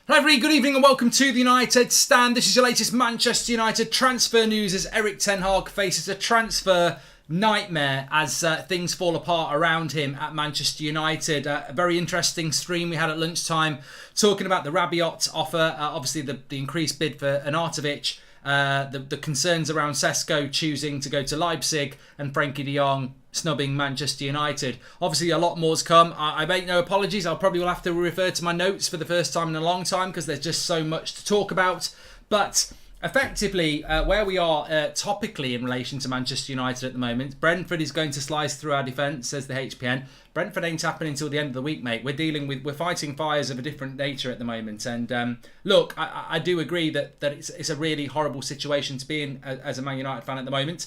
Hi everybody, good evening and welcome to the United Stand. This is your latest Manchester United transfer news as Erik ten Hag faces a transfer nightmare as things fall apart around him at Manchester United. A very interesting stream we had at lunchtime talking about the Rabiot offer, obviously the increased bid for Arnautovic, the concerns around Sesko choosing to go to Leipzig and Frenkie de Jong snubbing Manchester United. Obviously a lot more's come. I make no apologies. I'll probably will have to refer to my notes for the first time in a long time because there's just so much to talk about. But effectively, where we are topically in relation to Manchester United at the moment, Brentford is going to slice through our defence, says the HPN. Brentford ain't happening until the end of the week, mate. We're fighting fires of a different nature at the moment. And look, I do agree that it's a really horrible situation to be in as a Man United fan at the moment.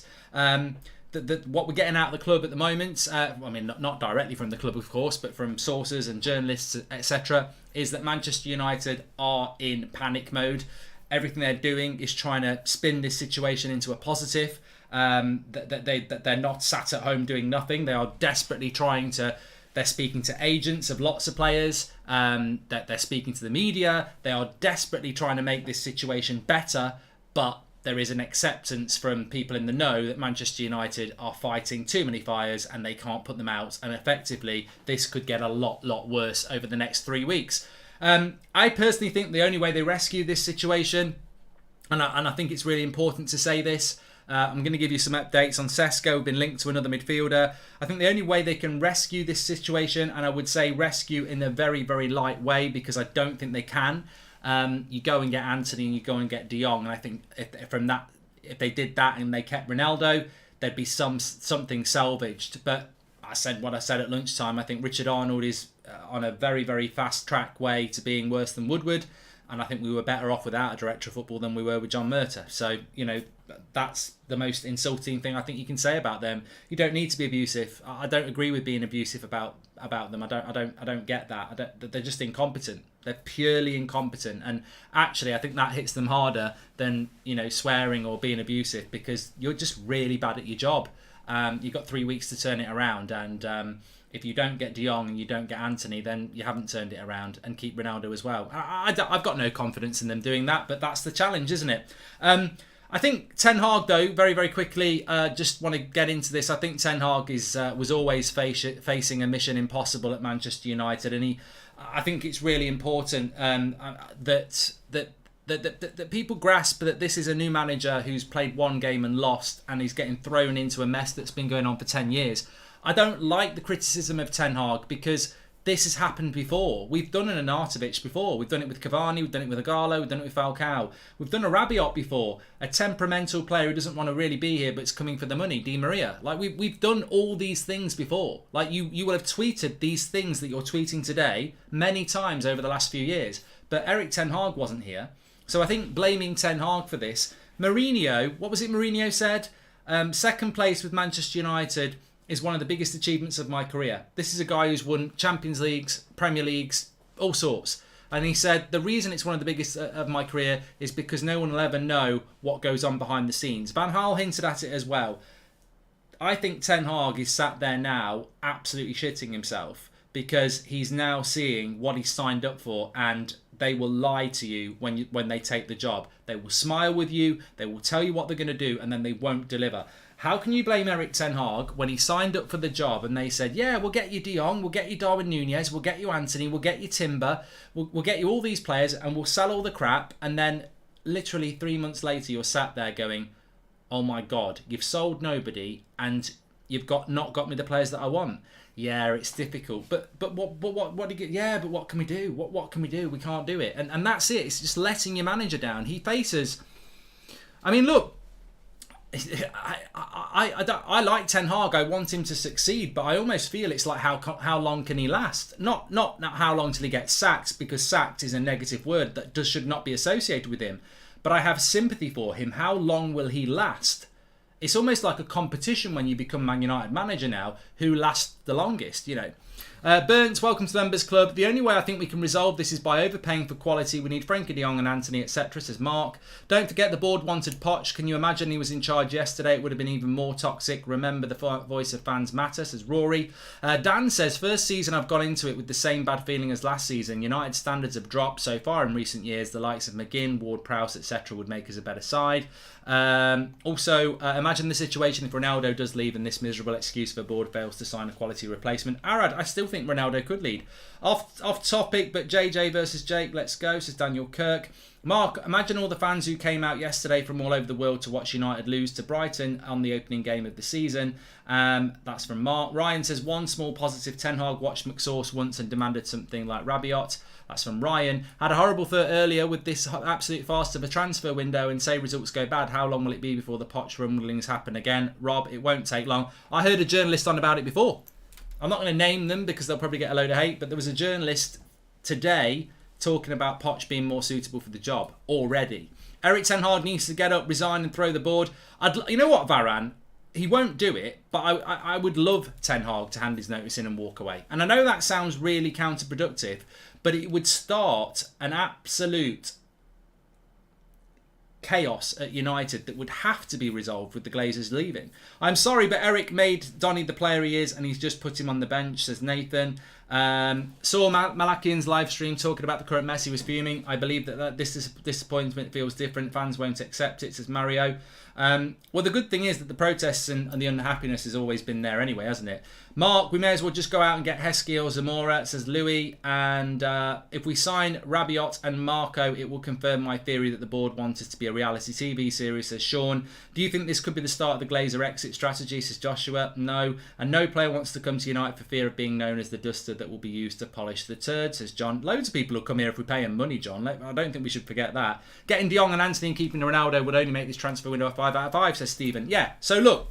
What we're getting out of the club at the moment, not directly from the club, of course, but from sources and journalists, etc., is that Manchester United are in panic mode. Everything they're doing is trying to spin this situation into a positive. That they're not sat at home doing nothing. They are desperately trying to. They're speaking to agents of lots of players. That they're speaking to the media. They are desperately trying to make this situation better, but there is an acceptance from people in the know that Manchester United are fighting too many fires and they can't put them out. And effectively, this could get a lot worse over the next 3 weeks. I personally think the only way they rescue this situation, and I think it's really important to say this, I'm going to give you some updates on Sesko, been linked to another midfielder. I think the only way they can rescue this situation, and I would say rescue in a very, very light way, because I don't think they can. You go and get Anthony and you go and get De Jong, and I think if they did that and they kept Ronaldo, there'd be something salvaged. But I said what I said at lunchtime. I think Richard Arnold is on a very, very fast track way to being worse than Woodward, and I think we were better off without a director of football than we were with John Murtough. So that's the most insulting thing I think you can say about them. You don't need to be abusive. I don't agree with being abusive about them. I don't get that. They're just incompetent. They're purely incompetent, and actually I think that hits them harder than swearing or being abusive, because you're just really bad at your job. You've got 3 weeks to turn it around, and if you don't get De Jong and you don't get Anthony, then you haven't turned it around, and keep Ronaldo as well. I've got no confidence in them doing that, but that's the challenge, isn't it? I think Ten Hag, though, very, very quickly, just want to get into this. I think Ten Hag was always facing a mission impossible at Manchester United, and I think it's really important that people grasp that this is a new manager who's played one game and lost, and he's getting thrown into a mess that's been going on for 10 years. I don't like the criticism of Ten Hag, because this has happened before. We've done an Arnautovic before. We've done it with Cavani. We've done it with Agallo. We've done it with Falcao. We've done a Rabiot before. A temperamental player who doesn't want to really be here, but it's coming for the money. Di Maria. Like we've done all these things before. Like you will have tweeted these things that you're tweeting today many times over the last few years. But Erik ten Hag wasn't here. So I think blaming Ten Hag for this. Mourinho, what was it Mourinho said? Second place with Manchester United is one of the biggest achievements of my career. This is a guy who's won Champions Leagues, Premier Leagues, all sorts. And he said, the reason it's one of the biggest of my career is because no one will ever know what goes on behind the scenes. Van Gaal hinted at it as well. I think Ten Hag is sat there now absolutely shitting himself, because he's now seeing what he signed up for, and they will lie to you when they take the job. They will smile with you, they will tell you what they're going to do, and then they won't deliver. How can you blame Erik ten Hag when he signed up for the job and they said, yeah, we'll get you De Jong, we'll get you Darwin Núñez, we'll get you Anthony, we'll get you Timber, we'll get you all these players and we'll sell all the crap, and then literally 3 months later you're sat there going, oh my God, you've sold nobody and you've not got me the players that I want. Yeah, it's difficult, but what do you get? Yeah, but what can we do? What can we do? We can't do it, and that's it. It's just letting your manager down. He faces. I mean, look. I like Ten Hag. I want him to succeed, but I almost feel it's like how long can he last? Not how long till he gets sacked, because sacked is a negative word that should not be associated with him. But I have sympathy for him. How long will he last? It's almost like a competition when you become Man United manager now, who lasts the longest, Burnt, welcome to the Members Club. The only way I think we can resolve this is by overpaying for quality. We need Frankie de Jong and Anthony, etc., says Mark. Don't forget the board wanted Poch. Can you imagine he was in charge yesterday? It would have been even more toxic. Remember, the voice of fans matter, says Rory. Dan says, first season I've gone into it with the same bad feeling as last season. United standards have dropped so far in recent years. The likes of McGinn, Ward-Prowse, etc. would make us a better side. Also, imagine the situation if Ronaldo does leave and this miserable excuse for board fails to sign a quality replacement. Arad, I still think Ronaldo could lead. Off topic, but JJ versus Jake, let's go, says Daniel Kirk. Mark, imagine all the fans who came out yesterday from all over the world to watch United lose to Brighton on the opening game of the season. That's from Mark. Ryan says, one small positive, Ten Hag watched McSauce once and demanded something like Rabiot. That's from Ryan. Had a horrible thought earlier with this absolute fast of a transfer window and say results go bad. How long will it be before the Poch rumblings happen again? Rob, it won't take long. I heard a journalist on about it before. I'm not going to name them because they'll probably get a load of hate, but there was a journalist today talking about Poch being more suitable for the job already. Erik Ten Hag needs to get up, resign and throw the board. You know what, Varane? He won't do it, but I would love Ten Hag to hand his notice in and walk away. And I know that sounds really counterproductive, but it would start an absolute chaos at United that would have to be resolved with the Glazers leaving. I'm sorry, but Eric made Donny the player he is, and he's just put him on the bench, says Nathan. Saw Malakian's live stream talking about the current mess. He was fuming. I believe that this disappointment feels different. Fans won't accept it, says Mario. Well, the good thing is that the protests and the unhappiness has always been there anyway, hasn't it? Mark, we may as well just go out and get Heskey or Zamora, says Louis. And if we sign Rabiot and Marco, it will confirm my theory that the board wants it to be a reality TV series, says Sean. Do you think this could be the start of the Glazer exit strategy, says Joshua? No. And no player wants to come to United for fear of being known as the duster that will be used to polish the turd, says John. Loads of people will come here if we pay them money, John. I don't think we should forget that. Getting De Jong and Anthony and keeping Ronaldo would only make this transfer window a 5 out of 5, says Stephen. Yeah, so look,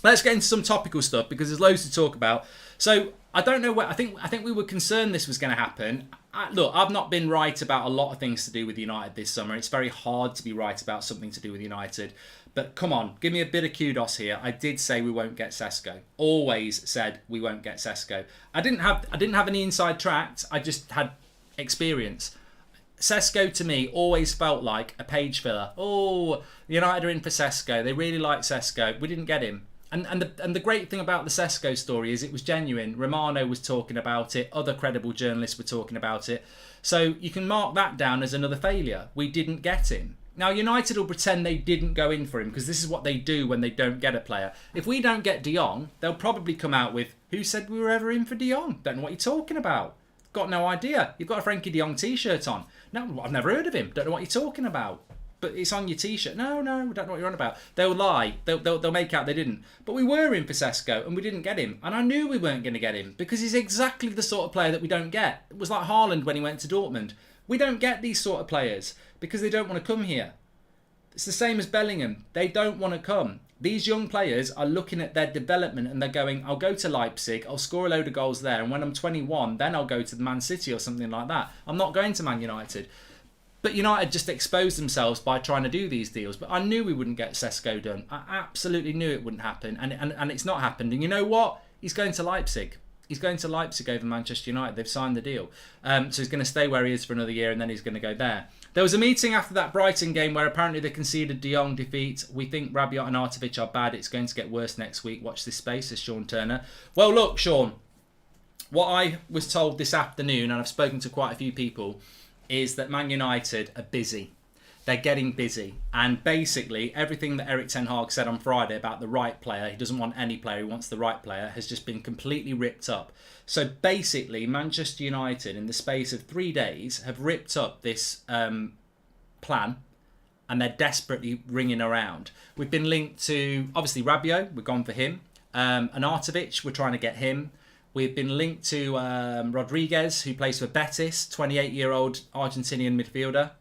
let's get into some topical stuff because there's loads to talk about. So I don't know where I think we were concerned this was going to happen. Look, I've not been right about a lot of things to do with United this summer. It's very hard to be right about something to do with United. But come on, give me a bit of kudos here. I did say we won't get Sesko. Always said we won't get Sesko. I didn't have any inside tracks. I just had experience. Sesko to me always felt like a page filler. Oh, United are in for Sesko. They really like Sesko. We didn't get him. And the great thing about the Sesko story is it was genuine. Romano was talking about it. Other credible journalists were talking about it. So you can mark that down as another failure. We didn't get him. Now, United will pretend they didn't go in for him because this is what they do when they don't get a player. If we don't get De Jong, they'll probably come out with, who said we were ever in for De Jong? Don't know what you're talking about. Got no idea. You've got a Frankie de Jong t-shirt on. No, I've never heard of him. Don't know what you're talking about. But it's on your t-shirt. No, don't know what you're on about. They'll lie. They'll make out they didn't. But we were in for Sesko and we didn't get him. And I knew we weren't going to get him because he's exactly the sort of player that we don't get. It was like Haaland when he went to Dortmund. We don't get these sort of players because they don't want to come here. It's the same as Bellingham. They don't want to come. These young players are looking at their development and they're going, I'll go to Leipzig, I'll score a load of goals there, and when I'm 21, then I'll go to Man City or something like that. I'm not going to Man United. But United just exposed themselves by trying to do these deals. But I knew we wouldn't get Sesko done. I absolutely knew it wouldn't happen. And it's not happened. And you know what? He's going to Leipzig. He's going to Leipzig over Manchester United. They've signed the deal. So he's going to stay where he is for another year and then he's going to go there. There was a meeting after that Brighton game where apparently they conceded De Jong defeat. We think Rabiot and Artovic are bad. It's going to get worse next week. Watch this space, says Sean Turner. Well, look, Sean, what I was told this afternoon, and I've spoken to quite a few people, is that Man United are busy. They're getting busy. And basically, everything that Erik Ten Hag said on Friday about the right player, he doesn't want any player, he wants the right player, has just been completely ripped up. So basically, Manchester United, in the space of 3 days, have ripped up this plan and they're desperately ringing around. We've been linked to, obviously, Rabiot, we've gone for him. And Artovic, we're trying to get him. We've been linked to Rodriguez, who plays for Betis, 28-year-old Argentinian midfielder.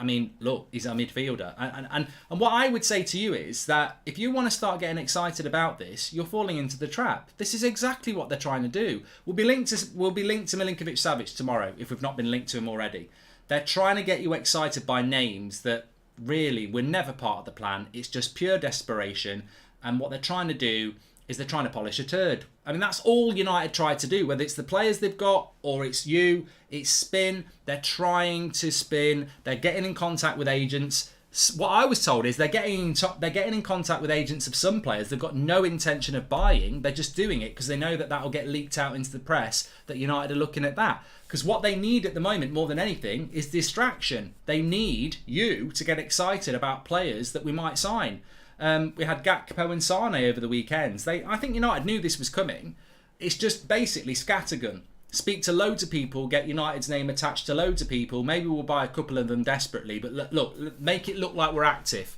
I mean, look, he's a midfielder. And what I would say to you is that if you want to start getting excited about this, you're falling into the trap. This is exactly what they're trying to do. We'll be linked to Milinkovic-Savic tomorrow, if we've not been linked to him already. They're trying to get you excited by names that really were never part of the plan. It's just pure desperation. And what they're trying to do is they're trying to polish a turd. I mean, that's all United tried to do, whether it's the players they've got or it's it's spin. They're trying to spin. They're getting in contact with agents. What I was told is they're getting in contact with agents of some players. They've got no intention of buying. They're just doing it because they know that will get leaked out into the press that United are looking at that. Because what they need at the moment, more than anything, is distraction. They need you to get excited about players that we might sign. We had Gakpo and Sane over the weekends. I think United knew this was coming. It's just basically scattergun. Speak to loads of people, get United's name attached to loads of people. Maybe we'll buy a couple of them desperately, but look, make it look like we're active.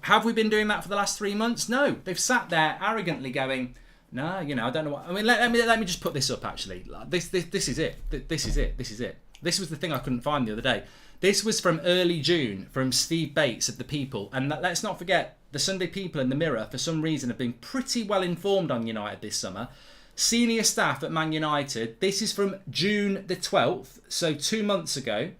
Have we been doing that for the last 3 months? No. They've sat there arrogantly going, no, I don't know what. I mean, let me just put this up, actually. This is it. This is it. This was the thing I couldn't find the other day. This was from early June, from Steve Bates of The People. And let's not forget, the Sunday People and the Mirror, for some reason, have been pretty well informed on United this summer. Senior staff at Man United, this is from June the 12th, so 2 months ago.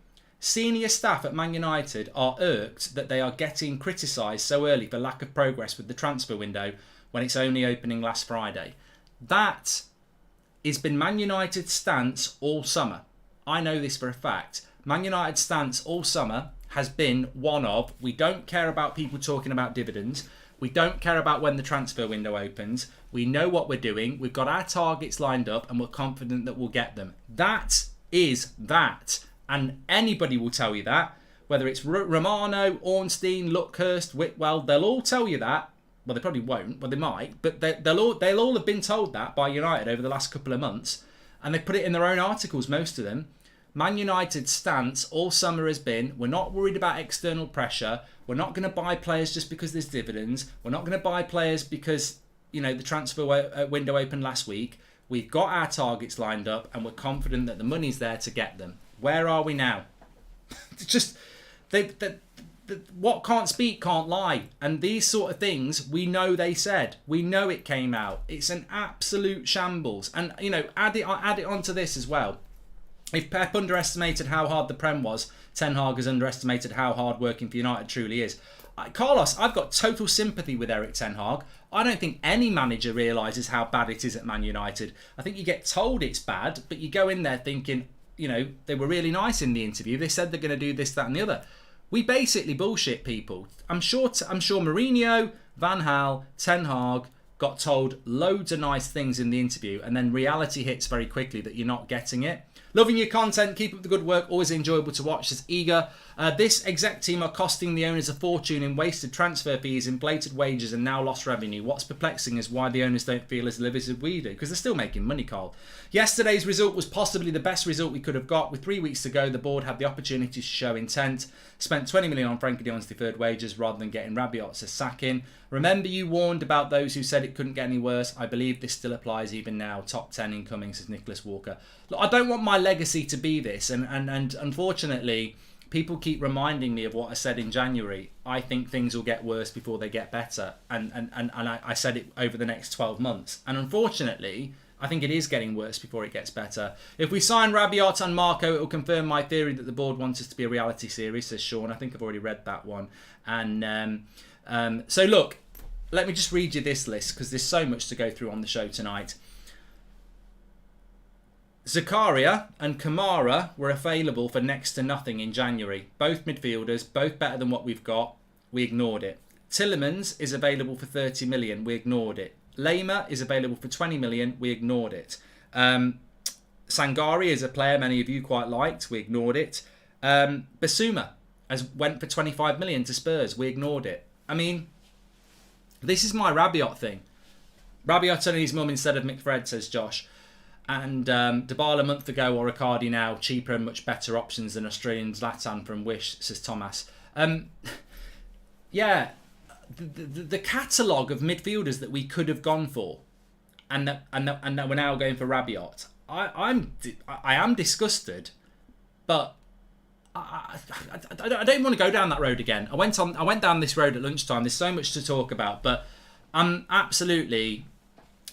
Senior staff at Man United are irked that they are getting criticised so early for lack of progress with the transfer window when it's only opening last Friday. That has been Man United's stance all summer. I know this for a fact. Man United's stance all summer has been one of, we don't care about people talking about dividends. We don't care about when the transfer window opens. We know what we're doing. We've got our targets lined up and we're confident that we'll get them. That is that. And anybody will tell you that. Whether it's Romano, Ornstein, Luckhurst, Whitwell, they'll all tell you that. Well, they probably won't, but they might. But they'll all have been told that by United over the last couple of months. And they put it in their own articles, most of them. Man United's stance all summer has been, we're not worried about external pressure. We're not going to buy players just because there's dividends. We're not going to buy players because, the transfer window opened last week. We've got our targets lined up and we're confident that the money's there to get them. Where are we now? Just, what can't speak can't lie. And these sort of things, we know they said. We know it came out. It's an absolute shambles. And, add it onto this as well. If Pep underestimated how hard the Prem was, Ten Hag has underestimated how hard working for United truly is. Carlos, I've got total sympathy with Eric Ten Hag. I don't think any manager realises how bad it is at Man United. I think you get told it's bad, but you go in there thinking, they were really nice in the interview. They said they're going to do this, that and the other. We basically bullshit people. I'm sure Mourinho, Van Gaal, Ten Hag got told loads of nice things in the interview, and then reality hits very quickly that you're not getting it. Loving your content, keep up the good work, always enjoyable to watch, says Eager. This exec team are costing the owners a fortune in wasted transfer fees, inflated wages and now lost revenue. What's perplexing is why the owners don't feel as livid as we do, because they're still making money, Carl. Yesterday's result was possibly the best result we could have got. With 3 weeks to go, the board had the opportunity to show intent. Spent 20 million on Frankie de Jonge's deferred wages rather than getting Rabiot, says Sacking. Remember you warned about those who said it couldn't get any worse. I believe this still applies even now. Top 10 incoming, says Nicholas Walker. Look, I don't want my legacy to be this, and unfortunately, people keep reminding me of what I said in January. I think things will get worse before they get better, and I said it over the next 12 months. And unfortunately, I think it is getting worse before it gets better. If we sign Rabiot and Marco, it will confirm my theory that the board wants us to be a reality series, says Sean. I think I've already read that one. And so look, let me just read you this list because there's so much to go through on the show tonight. Zakaria and Kamara were available for next to nothing in January. Both midfielders, both better than what we've got. We ignored it. Tillemans is available for 30 million. We ignored it. Lema is available for 20 million. We ignored it. Sangari is a player many of you quite liked. We ignored it. Basuma went for 25 million to Spurs. We ignored it. I mean, this is my Rabiot thing. Rabiot and his mum instead of McFred, says Josh. And Dybala a month ago or Icardi now, cheaper and much better options than Australian Zlatan from Wish, says Thomas. Yeah, the catalogue of midfielders that we could have gone for, and that we're now going for Rabiot. I am disgusted, but I don't want to go down that road again. I went down this road at lunchtime. There's so much to talk about, but I'm absolutely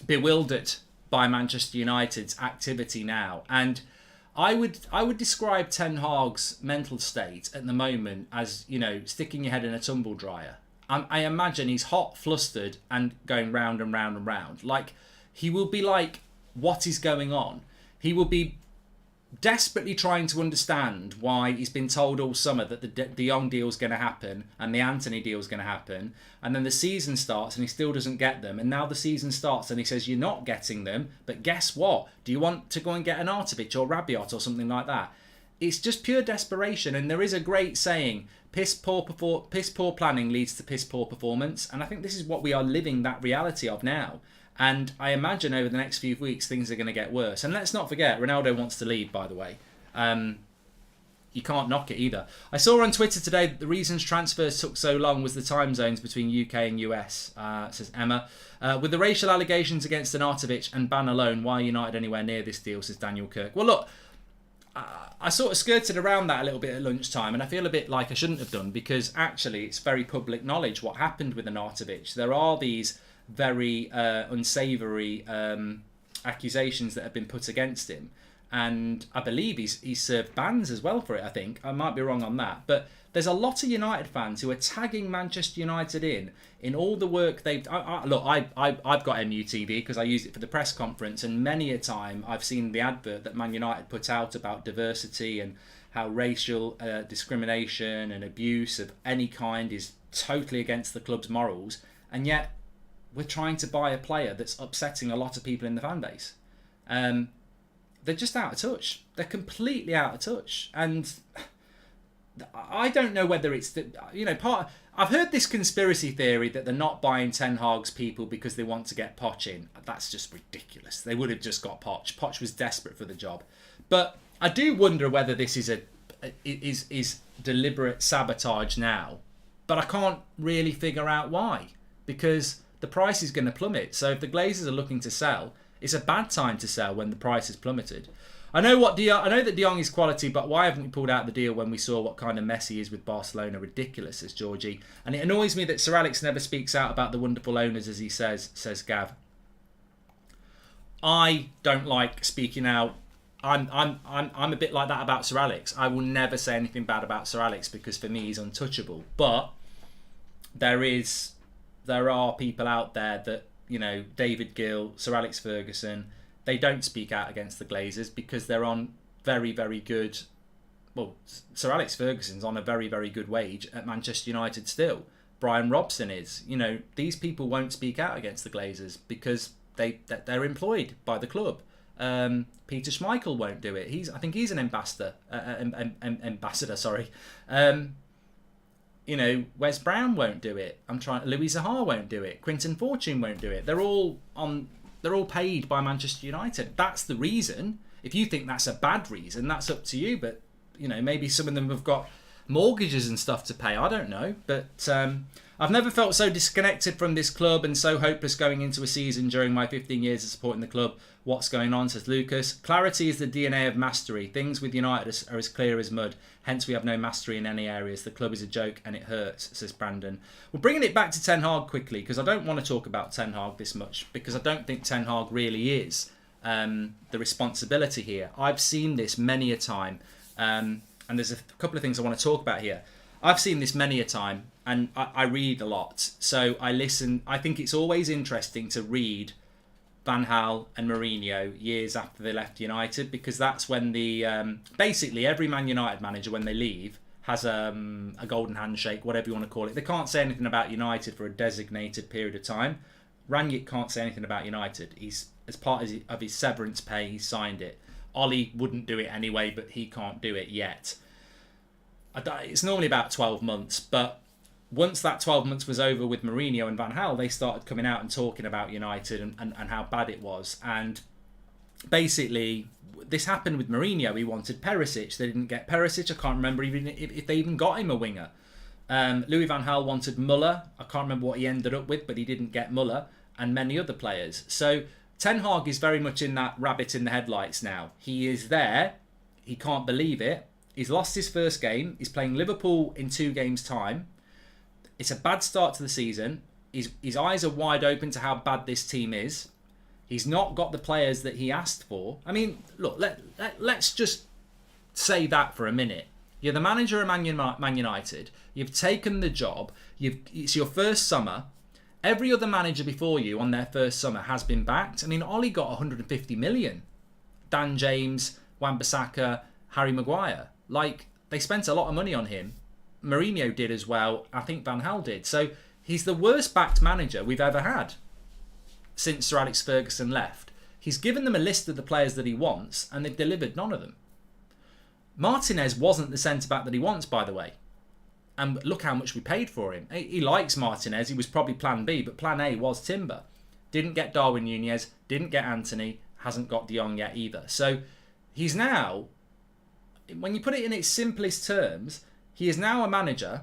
bewildered by Manchester United's activity now, and I would describe Ten Hag's mental state at the moment as, sticking your head in a tumble dryer. I imagine he's hot, flustered, and going round and round and round. Like, he will be like, what is going on? He will be desperately trying to understand why he's been told all summer that the De Jong deal's going to happen and the Antony deal's going to happen, and then the season starts and he still doesn't get them, and now the season starts and he says you're not getting them, but guess what? Do you want to go and get an Artovich or Rabiot or something like that? It's just pure desperation, and there is a great saying, piss poor planning leads to piss poor performance, and I think this is what we are living that reality of now. And I imagine over the next few weeks things are going to get worse. And let's not forget, Ronaldo wants to leave, by the way. You can't knock it either. I saw on Twitter today that the reasons transfers took so long was the time zones between UK and US, says Emma. With the racial allegations against Artovich and ban alone, why are United anywhere near this deal, says Daniel Kirk. Well, look, I sort of skirted around that a little bit at lunchtime, and I feel a bit like I shouldn't have done, because actually it's very public knowledge what happened with Artovich. There are these very unsavoury accusations that have been put against him, and I believe he's served bans as well for it. I think I might be wrong on that, but there's a lot of United fans who are tagging Manchester United in all the work they've. Look, I've got MUTV because I use it for the press conference, and many a time I've seen the advert that Man United put out about diversity and how racial discrimination and abuse of any kind is totally against the club's morals, and yet we're trying to buy a player that's upsetting a lot of people in the fan base. They're just out of touch. They're completely out of touch. And I don't know whether it's I've heard this conspiracy theory that they're not buying Ten Hag's people because they want to get Poch in. That's just ridiculous. They would have just got Poch. Poch was desperate for the job. But I do wonder whether this is deliberate sabotage now. But I can't really figure out why, because the price is going to plummet. So if the Glazers are looking to sell, it's a bad time to sell when the price has plummeted. I know that De Jong is quality, but why haven't we pulled out the deal when we saw what kind of mess he is with Barcelona? Ridiculous, says Georgie. And it annoys me that Sir Alex never speaks out about the wonderful owners, as he says Gav. I don't like speaking out. I'm a bit like that about Sir Alex. I will never say anything bad about Sir Alex because for me he's untouchable. But there are people out there that, David Gill, Sir Alex Ferguson, they don't speak out against the Glazers because they're on very, very good. Well, Sir Alex Ferguson's on a very, very good wage at Manchester United still. Brian Robson is. These people won't speak out against the Glazers because they're employed by the club. Peter Schmeichel won't do it. I think he's an ambassador. Sorry. Wes Brown won't do it. Louis Zaha won't do it. Quinton Fortune won't do it. They're all paid by Manchester United. That's the reason. If you think that's a bad reason, that's up to you. But maybe some of them have got mortgages and stuff to pay. I don't know. But I've never felt so disconnected from this club and so hopeless going into a season during my 15 years of supporting the club. What's going on, says Lucas. Clarity is the DNA of mastery. Things with United are as clear as mud. Hence, we have no mastery in any areas. The club is a joke and it hurts, says Brandon. We're bringing it back to Ten Hag quickly because I don't want to talk about Ten Hag this much because I don't think Ten Hag really is the responsibility here. I've seen this many a time, and there's a couple of things I want to talk about here. I've seen this many a time, and I read a lot, so I listen. I think it's always interesting to read Van Gaal and Mourinho years after they left United, because that's when the basically every Man United manager, when they leave, has a golden handshake, whatever you want to call it. They can't say anything about United for a designated period of time. Rangnick can't say anything about United. He's, as part of his severance pay, he signed it. Ollie wouldn't do it anyway, but he can't do it yet. It's normally about 12 months, but once that 12 months was over with Mourinho and Van Gaal, they started coming out and talking about United and how bad it was. And basically, this happened with Mourinho. He wanted Perisic. They didn't get Perisic. I can't remember even if they even got him a winger. Louis Van Gaal wanted Muller. I can't remember what he ended up with, but he didn't get Muller, and many other players. So Ten Hag is very much in that rabbit in the headlights now. He is there. He can't believe it. He's lost his first game. He's playing Liverpool in 2 games' time. It's a bad start to the season. His eyes are wide open to how bad this team is. He's not got the players that he asked for. I mean, look, let's just say that for a minute. You're the manager of Man United. You've taken the job. It's your first summer. Every other manager before you on their first summer has been backed. I mean, Ollie got 150 million. Dan James, Wan-Bissaka, Harry Maguire. Like, they spent a lot of money on him. Mourinho did as well. I think Van Gaal did. So he's the worst backed manager we've ever had since Sir Alex Ferguson left. He's given them a list of the players that he wants, and they've delivered none of them. Martinez wasn't the centre-back that he wants, by the way. And look how much we paid for him. He likes Martinez. He was probably plan B, but plan A was Timber. Didn't get Darwin Nunez, didn't get Anthony, hasn't got De Jong yet either. So he's now, when you put it in its simplest terms, he is now a manager,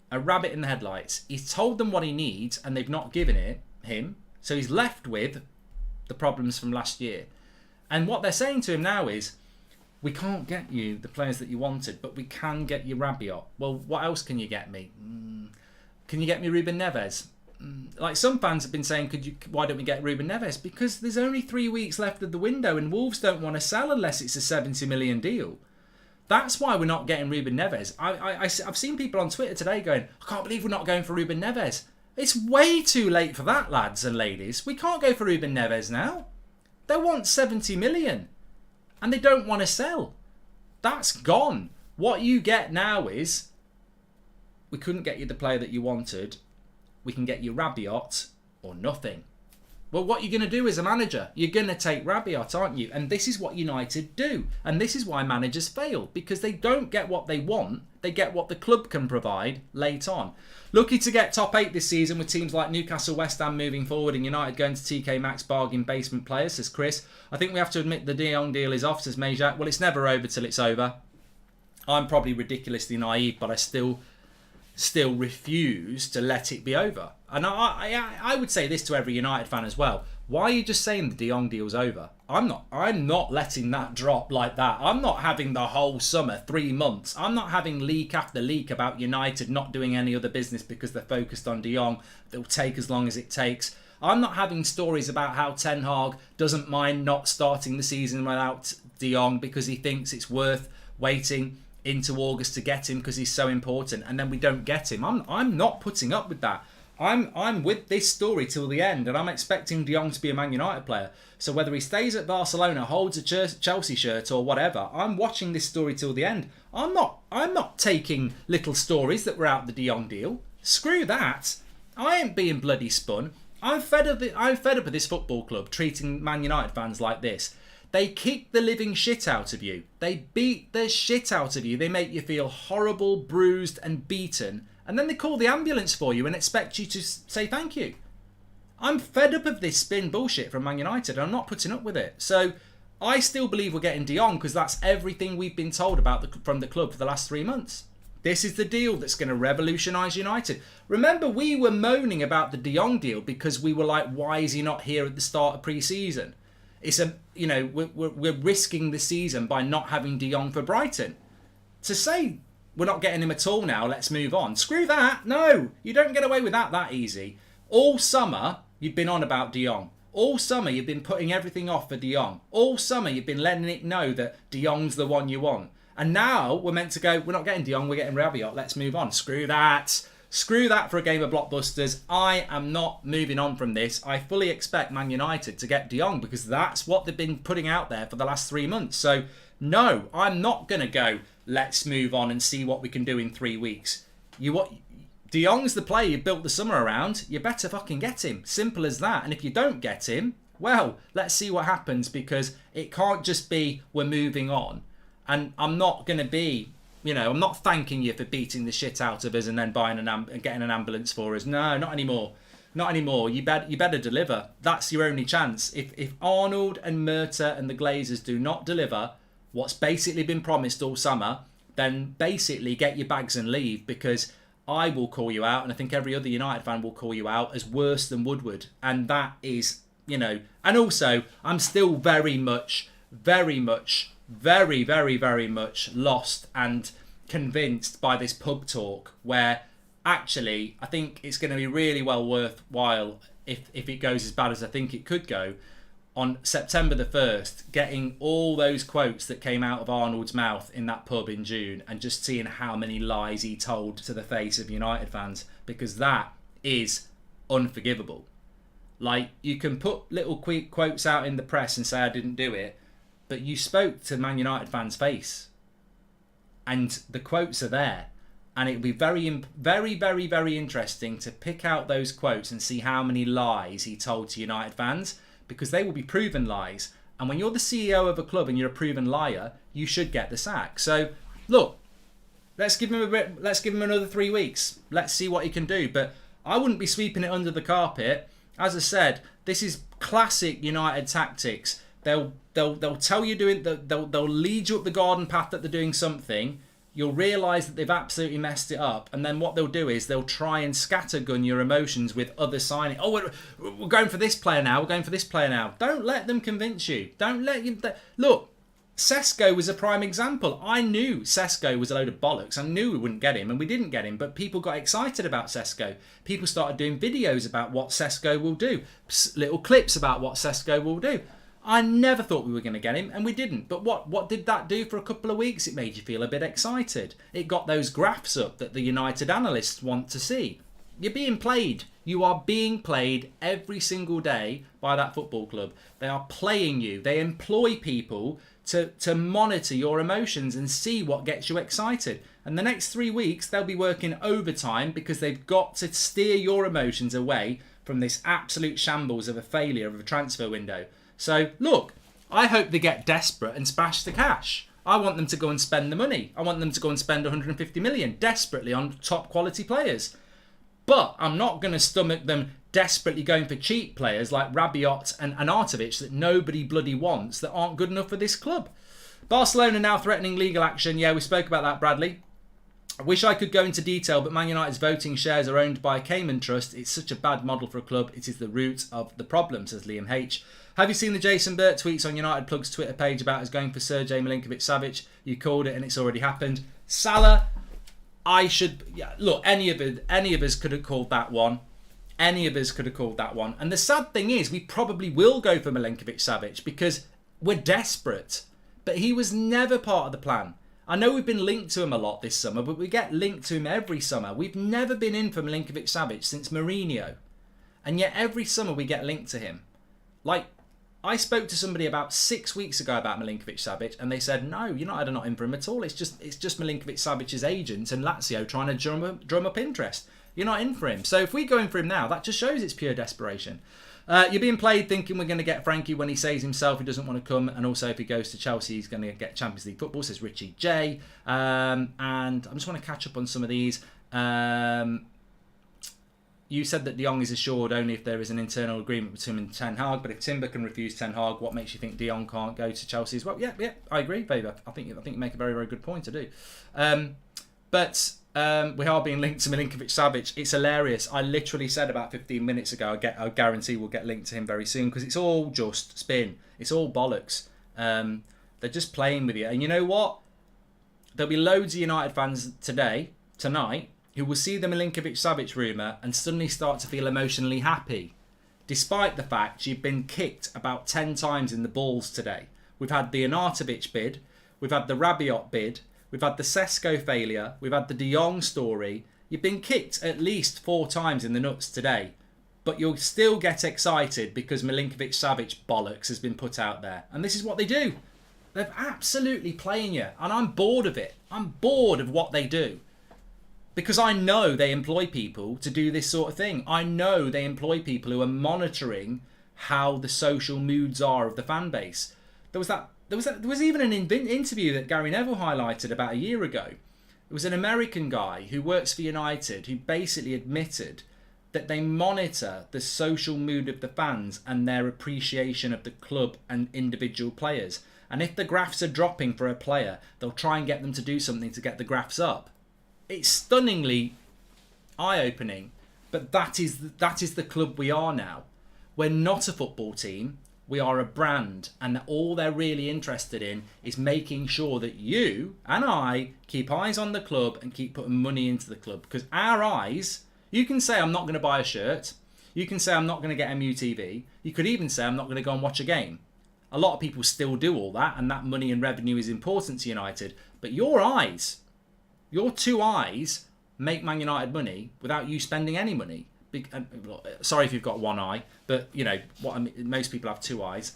a rabbit in the headlights. He's told them what he needs, and they've not given it him. So he's left with the problems from last year. And what they're saying to him now is, we can't get you the players that you wanted, but we can get you Rabiot. Well, what else can you get me? Can you get me Ruben Neves? Like some fans have been saying, why don't we get Ruben Neves? Because there's only 3 weeks left of the window, and Wolves don't want to sell unless it's a 70 million deal. That's why we're not getting Ruben Neves. I've seen people on Twitter today going, I can't believe we're not going for Ruben Neves. It's way too late for that, lads and ladies. We can't go for Ruben Neves now. They want 70 million. And they don't want to sell. That's gone. What you get now is, we couldn't get you the player that you wanted. We can get you Rabiot or nothing. Well, what you're going to do as a manager, you're going to take Rabiot, aren't you? And this is what United do. And this is why managers fail. Because they don't get what they want. They get what the club can provide late on. Lucky to get top 8 this season with teams like Newcastle, West Ham moving forward and United going to TK Maxx bargain basement players, says Chris. I think we have to admit the De Jong deal is off, says Majak. Well, it's never over till it's over. I'm probably ridiculously naive, but I still refuse to let it be over. And I would say this to every United fan as well. Why are you just saying the De Jong deal's over? I'm not letting that drop like that. I'm not having the whole summer, 3 months. I'm not having leak after leak about United not doing any other business because they're focused on De Jong. They'll take as long as it takes. I'm not having stories about how Ten Hag doesn't mind not starting the season without De Jong because he thinks it's worth waiting into August to get him because he's so important, and then we don't get him. I'm not putting up with that. I'm with this story till the end, and I'm expecting De Jong to be a Man United player. So whether he stays at Barcelona, holds a Chelsea shirt or whatever, I'm watching this story till the end. I'm not taking little stories that were out the De Jong deal. Screw that. I ain't being bloody spun. I'm fed up with this football club treating Man United fans like this. They kick the living shit out of you. They beat the shit out of you. They make you feel horrible, bruised and beaten. And then they call the ambulance for you and expect you to say thank you. I'm fed up of this spin bullshit from Man United. I'm not putting up with it. So I still believe we're getting De Jong because that's everything we've been told about from the club for the last 3 months. This is the deal that's going to revolutionise United. Remember, we were moaning about the De Jong deal because we were like, why is he not here at the start of pre-season? We're risking the season by not having De Jong for Brighton. To say we're not getting him at all now, let's move on. Screw that. No, you don't get away with that easy. All summer, you've been on about De Jong. All summer, you've been putting everything off for De Jong. All summer, you've been letting it know that De Jong's the one you want. And now we're meant to go, we're not getting De Jong, we're getting Rabiot. Let's move on. Screw that. Screw that for a game of blockbusters. I am not moving on from this. I fully expect Man United to get De Jong because that's what they've been putting out there for the last 3 months. So, no, I'm not going to go, let's move on and see what we can do in 3 weeks. De Jong's the player you built the summer around. You better fucking get him. Simple as that. And if you don't get him, well, let's see what happens because it can't just be we're moving on. And I'm not going to be... I'm not thanking you for beating the shit out of us and then buying and getting an ambulance for us. No, not anymore. Not anymore. You better deliver. That's your only chance. If Arnold and Murta and the Glazers do not deliver what's basically been promised all summer, then basically get your bags and leave because I will call you out and I think every other United fan will call you out as worse than Woodward. And that is, and also I'm still very, very, very much lost and convinced by this pub talk where actually I think it's going to be really well worthwhile if it goes as bad as I think it could go on September the 1st, getting all those quotes that came out of Arnold's mouth in that pub in June and just seeing how many lies he told to the face of United fans, because that is unforgivable. Like, you can put little quick quotes out in the press and say I didn't do it, but you spoke to Man United fans' face and the quotes are there. And it would be very, very, very, very interesting to pick out those quotes and see how many lies he told to United fans, because they will be proven lies. And when you're the CEO of a club and you're a proven liar, you should get the sack. So, look, let's give him another 3 weeks. Let's see what he can do. But I wouldn't be sweeping it under the carpet. As I said, this is classic United tactics. They'll tell you they'll lead you up the garden path that they're doing something. You'll realise that they've absolutely messed it up, and then what they'll do is they'll try and scattergun your emotions with other signing. Oh, we're going for this player now. We're going for this player now. Don't let them convince you. Don't let you. Look, Sesko was a prime example. I knew Sesko was a load of bollocks. I knew we wouldn't get him, and we didn't get him. But people got excited about Sesko. People started doing videos about what Sesko will do, little clips about what Sesko will do. I never thought we were going to get him, and we didn't. But what did that do for a couple of weeks? It made you feel a bit excited. It got those graphs up that the United analysts want to see. You're being played. You are being played every single day by that football club. They are playing you. They employ people to monitor your emotions and see what gets you excited. And the next 3 weeks, they'll be working overtime because they've got to steer your emotions away from this absolute shambles of a failure of a transfer window. So, look, I hope they get desperate and splash the cash. I want them to go and spend the money. I want them to go and spend 150 million desperately on top quality players. But I'm not going to stomach them desperately going for cheap players like Rabiot and Arnautovic that nobody bloody wants, that aren't good enough for this club. Barcelona now threatening legal action. Yeah, we spoke about that, Bradley. I wish I could go into detail, but Man United's voting shares are owned by a Cayman Trust. It's such a bad model for a club. It is the root of the problem, says Liam H. Have you seen the Jason Burt tweets on United Plug's Twitter page about us going for Sergej Milinkovic-Savic? You called it and it's already happened. Salah, look, any of us could have called that one. Any of us could have called that one. And the sad thing is, we probably will go for Milinkovic-Savic because we're desperate. But he was never part of the plan. I know we've been linked to him a lot this summer, but we get linked to him every summer. We've never been in for Milinkovic-Savic since Mourinho. And yet every summer we get linked to him. Like, I spoke to somebody about 6 weeks ago about Milinkovic-Savic, and they said, no, United are not in for him at all. It's just Milinkovic-Savic's agents and Lazio trying to drum up interest. You're not in for him. So if we go in for him now, that just shows it's pure desperation. You're being played thinking we're going to get Frankie when he says himself he doesn't want to come, and also if he goes to Chelsea he's going to get Champions League football, says Richie J. And I just want to catch up on some of these. You said that De Jong is assured only if there is an internal agreement between him and Ten Hag, but if Timber can refuse Ten Hag, what makes you think De Jong can't go to Chelsea as well? Yeah, I agree, Faber. I think you make a very, very good point, I do. But we are being linked to Milinkovic-Savic. It's hilarious. I literally said about 15 minutes ago, I guarantee we'll get linked to him very soon, because it's all just spin. It's all bollocks. They're just playing with you. And you know what? There'll be loads of United fans tonight, who will see the Milinkovic-Savic rumour and suddenly start to feel emotionally happy, despite the fact you've been kicked about 10 times in the balls today. We've had the Arnautovic bid, we've had the Rabiot bid, we've had the Sesko failure, we've had the De Jong story. You've been kicked at least 4 times in the nuts today, but you'll still get excited because Milinkovic-Savic bollocks has been put out there. And this is what they do. They're absolutely playing you, and I'm bored of it. I'm bored of what they do. Because I know they employ people to do this sort of thing. I know they employ people who are monitoring how the social moods are of the fan base. There was even an interview that Gary Neville highlighted about a year ago. It was an American guy who works for United who basically admitted that they monitor the social mood of the fans and their appreciation of the club and individual players. And if the graphs are dropping for a player, they'll try and get them to do something to get the graphs up. It's stunningly eye-opening, but that is the club we are now. We're not a football team. We are a brand, and all they're really interested in is making sure that you and I keep eyes on the club and keep putting money into the club. Because our eyes, you can say I'm not going to buy a shirt, You can say, I'm not going to get MUTV. You could even say, I'm not going to go and watch a game. A lot of people still do all that, and that money and revenue is important to United. But your eyes, your two eyes, make Man United money without you spending any money. Sorry if you've got one eye, but you know what I mean, most people have two eyes.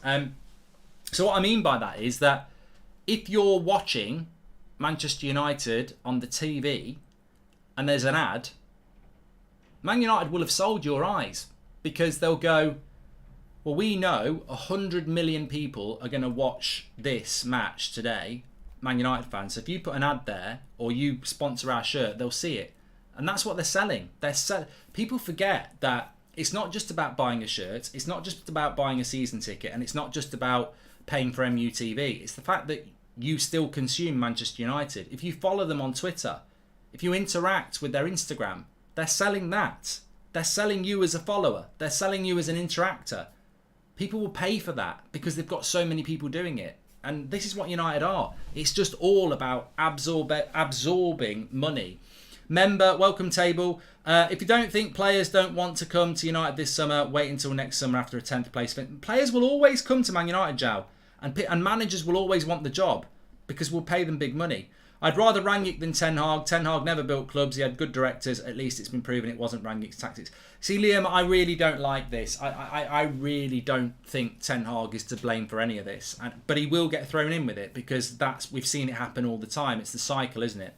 So what I mean by that is that if you're watching Manchester United on the TV and there's an ad, Man United will have sold your eyes, because they'll go, well, we know 100 million people are going to watch this match today, Man United fans. So if you put an ad there or you sponsor our shirt, they'll see it. And that's what they're selling. People forget that it's not just about buying a shirt. It's not just about buying a season ticket. And it's not just about paying for MUTV. It's the fact that you still consume Manchester United. If you follow them on Twitter, if you interact with their Instagram, they're selling that. They're selling you as a follower. They're selling you as an interactor. People will pay for that because they've got so many people doing it. And this is what United are. It's just all about absorbing money. Member, welcome table. If you don't think players don't want to come to United this summer, wait until next summer after a 10th place. Players will always come to Man United, Joe. And managers will always want the job because we'll pay them big money. I'd rather Rangnick than Ten Hag. Ten Hag never built clubs. He had good directors. At least it's been proven it wasn't Rangnick's tactics. See, Liam, I really don't like this. I really don't think Ten Hag is to blame for any of this. But he will get thrown in with it because we've seen it happen all the time. It's the cycle, isn't it?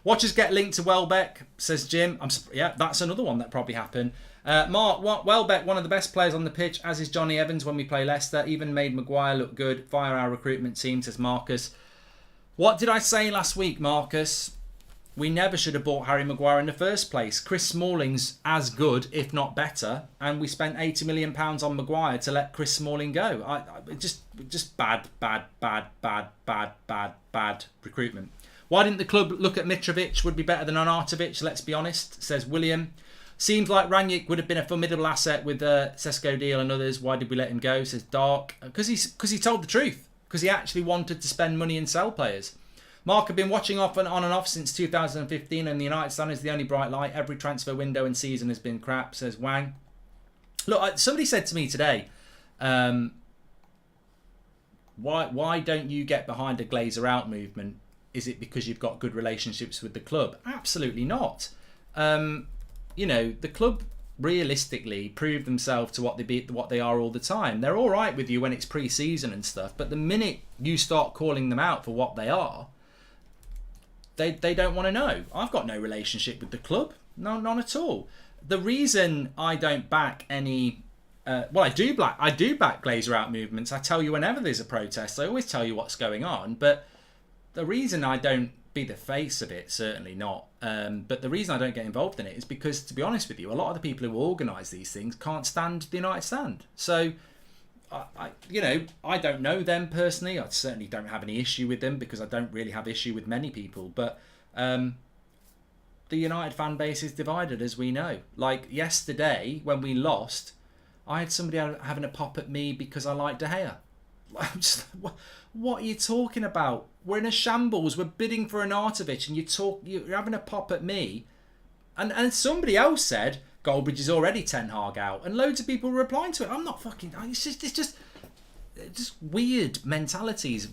Watchers get linked to Welbeck, says Jim. Yeah, that's another one that probably happened. Mark, Welbeck, one of the best players on the pitch, as is Johnny Evans when we play Leicester. Even made Maguire look good. Fire our recruitment team, says Marcus. What did I say last week, Marcus? We never should have bought Harry Maguire in the first place. Chris Smalling's as good, if not better, and we spent £80 million on Maguire to let Chris Smalling go. Just bad recruitment. Why didn't the club look at Mitrovic? Would be better than Arnautovic, let's be honest, says William. Seems like Rangnick would have been a formidable asset with Sesko Deal and others. Why did we let him go, says Dark. Because he told the truth. Because he actually wanted to spend money and sell players. Mark had been watching off and off since 2015, and the United stand is the only bright light. Every transfer window and season has been crap, says Wang. Look, somebody said to me today, why don't you get behind a Glazer out movement? Is it because you've got good relationships with the club? Absolutely not. The club realistically prove themselves to what they are all the time. They're all right with you when it's pre-season and stuff, but the minute you start calling them out for what they are, they don't want to know. I've got no relationship with the club, none at all. The reason I don't back any, I do back Glazer out movements. I tell you whenever there's a protest. I always tell you what's going on, but the reason I don't be the face of it, certainly not. But the reason I don't get involved in it is because, to be honest with you, a lot of the people who organise these things can't stand the United stand. So, I don't know them personally. I certainly don't have any issue with them because I don't really have issue with many people. But the United fan base is divided, as we know. Like yesterday, when we lost, I had somebody having a pop at me because I like De Gea. I'm just, what are you talking about? We're in a shambles. We're bidding for Arnautovic, and you're having a pop at me. And somebody else said Goldbridge is already Ten Hag out, and loads of people were replying to it. I'm not fucking. It's just weird mentalities.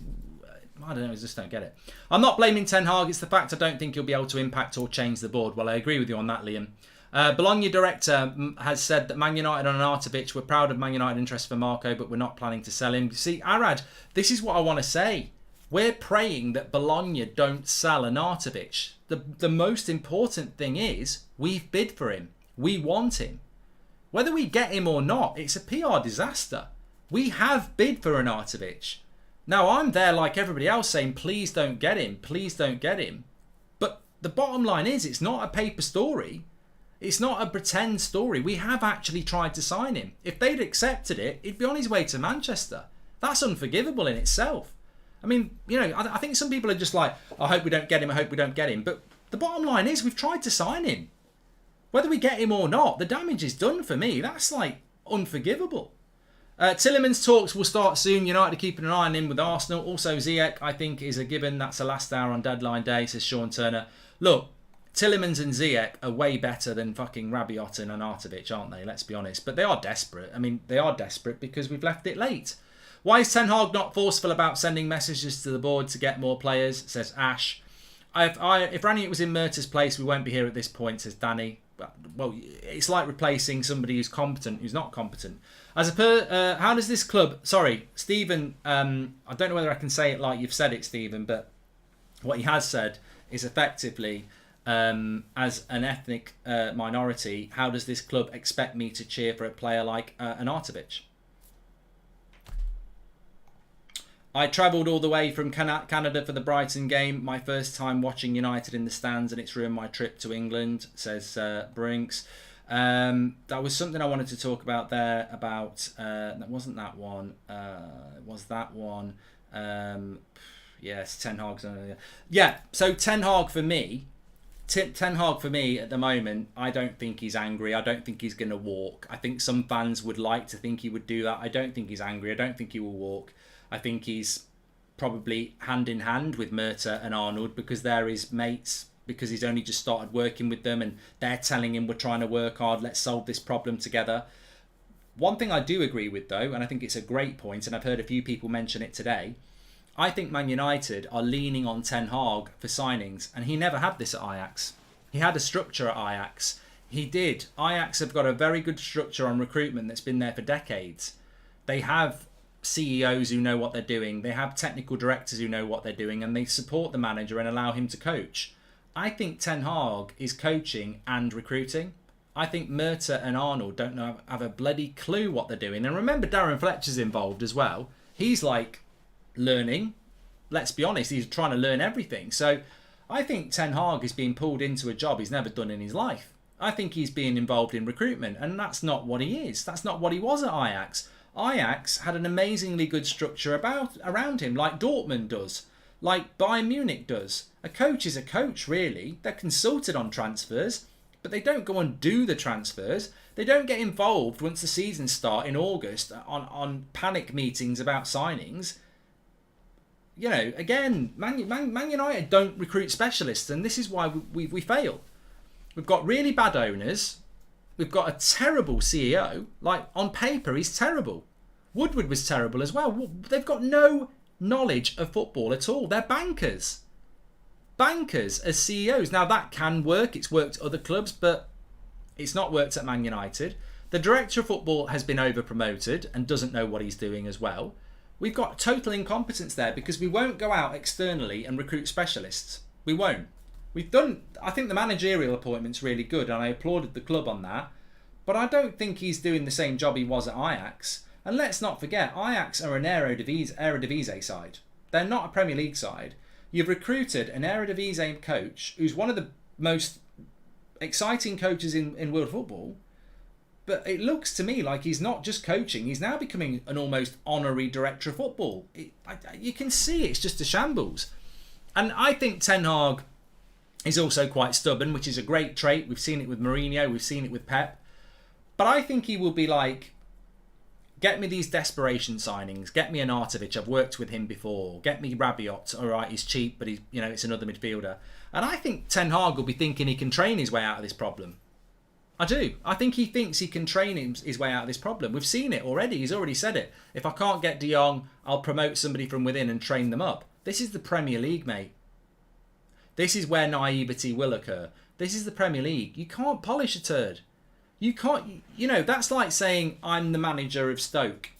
I don't know. I just don't get it. I'm not blaming Ten Hag. It's the fact I don't think he'll be able to impact or change the board. Well, I agree with you on that, Liam. Bologna director has said that Man United and Arnautovic, we're proud of Man United interest for Marco, but we're not planning to sell him. See, Arad, this is what I want to say. We're praying that Bologna don't sell Arnautovic. The most important thing is we've bid for him. We want him. Whether we get him or not, it's a PR disaster. We have bid for Arnautovic. Now, I'm there like everybody else saying, please don't get him. Please don't get him. But the bottom line is it's not a paper story. It's not a pretend story. We have actually tried to sign him. If they'd accepted it, he'd be on his way to Manchester. That's unforgivable in itself. I mean, I think some people are just like, I hope we don't get him, I hope we don't get him. But the bottom line is we've tried to sign him. Whether we get him or not, the damage is done for me. That's like unforgivable. Tillemans talks will start soon. United are keeping an eye on him with Arsenal. Also Ziyech, I think, is a given. That's the last hour on deadline day, says Sean Turner. Look, Tillemans and Ziyech are way better than fucking Rabiot and Arnautovic, aren't they? Let's be honest. But they are desperate. I mean, they are desperate because we've left it late. Why is Ten Hag not forceful about sending messages to the board to get more players? Says Ash. If Ranić was in Murtaugh's place, we won't be here at this point, says Danny. Well, it's like replacing somebody who's competent, who's not competent. How does this club... Sorry, Stephen, I don't know whether I can say it like you've said it, Stephen, but what he has said is effectively, as an ethnic minority, how does this club expect me to cheer for a player like Arnautovic? I travelled all the way from Canada for the Brighton game. My first time watching United in the stands, and it's ruined my trip to England, says Brinks. That was something I wanted to talk about there. That wasn't that one. It was that one. Yes, Ten Hag's. Yeah, so Ten Hag for me. Ten Hag for me at the moment, I don't think he's angry. I don't think he's going to walk. I think some fans would like to think he would do that. I don't think he's angry. I don't think he will walk. I think he's probably hand in hand with Murtaugh and Arnold because they're his mates, because he's only just started working with them and they're telling him we're trying to work hard, let's solve this problem together. One thing I do agree with though, and I think it's a great point, and I've heard a few people mention it today, I think Man United are leaning on Ten Hag for signings, and he never had this at Ajax. He had a structure at Ajax. He did. Ajax have got a very good structure on recruitment that's been there for decades. They have CEOs who know what they're doing. They have technical directors who know what they're doing, and they support the manager and allow him to coach. I think Ten Hag is coaching and recruiting. I think Murtaugh and Arnold don't have a bloody clue what they're doing. And remember, Darren Fletcher's involved as well. He's like learning. Let's be honest, he's trying to learn everything. So I think Ten Hag is being pulled into a job he's never done in his life. I think he's being involved in recruitment, and that's not what he is. That's not what he was at Ajax. Ajax had an amazingly good structure around him, like Dortmund does, like Bayern Munich does. A coach is a coach, really. They're consulted on transfers, but they don't go and do the transfers. They don't get involved once the season starts in August on panic meetings about signings. You know, again, Man United don't recruit specialists, and this is why we fail. We've got really bad owners. We've got a terrible CEO. Like, on paper, he's terrible. Woodward was terrible as well. They've got no knowledge of football at all. They're bankers. Bankers as CEOs. Now, that can work. It's worked at other clubs, but it's not worked at Man United. The director of football has been over-promoted and doesn't know what he's doing as well. We've got total incompetence there because we won't go out externally and recruit specialists. We won't. I think the managerial appointment's really good, and I applauded the club on that. But I don't think he's doing the same job he was at Ajax. And let's not forget, Ajax are an Eredivisie side. They're not a Premier League side. You've recruited an Eredivisie coach who's one of the most exciting coaches in world football. But it looks to me like he's not just coaching. He's now becoming an almost honorary director of football. You can see it's just a shambles. And I think Ten Hag is also quite stubborn, which is a great trait. We've seen it with Mourinho. We've seen it with Pep. But I think he will be like, get me these desperation signings. Get me an Arnautovic. I've worked with him before. Get me Rabiot. All right, he's cheap, but it's another midfielder. And I think Ten Hag will be thinking he can train his way out of this problem. I do. I think he thinks he can train his way out of this problem. We've seen it already. He's already said it. If I can't get De Jong, I'll promote somebody from within and train them up. This is the Premier League, mate. This is where naivety will occur. This is the Premier League. You can't polish a turd. You can't, that's like saying I'm the manager of Stoke.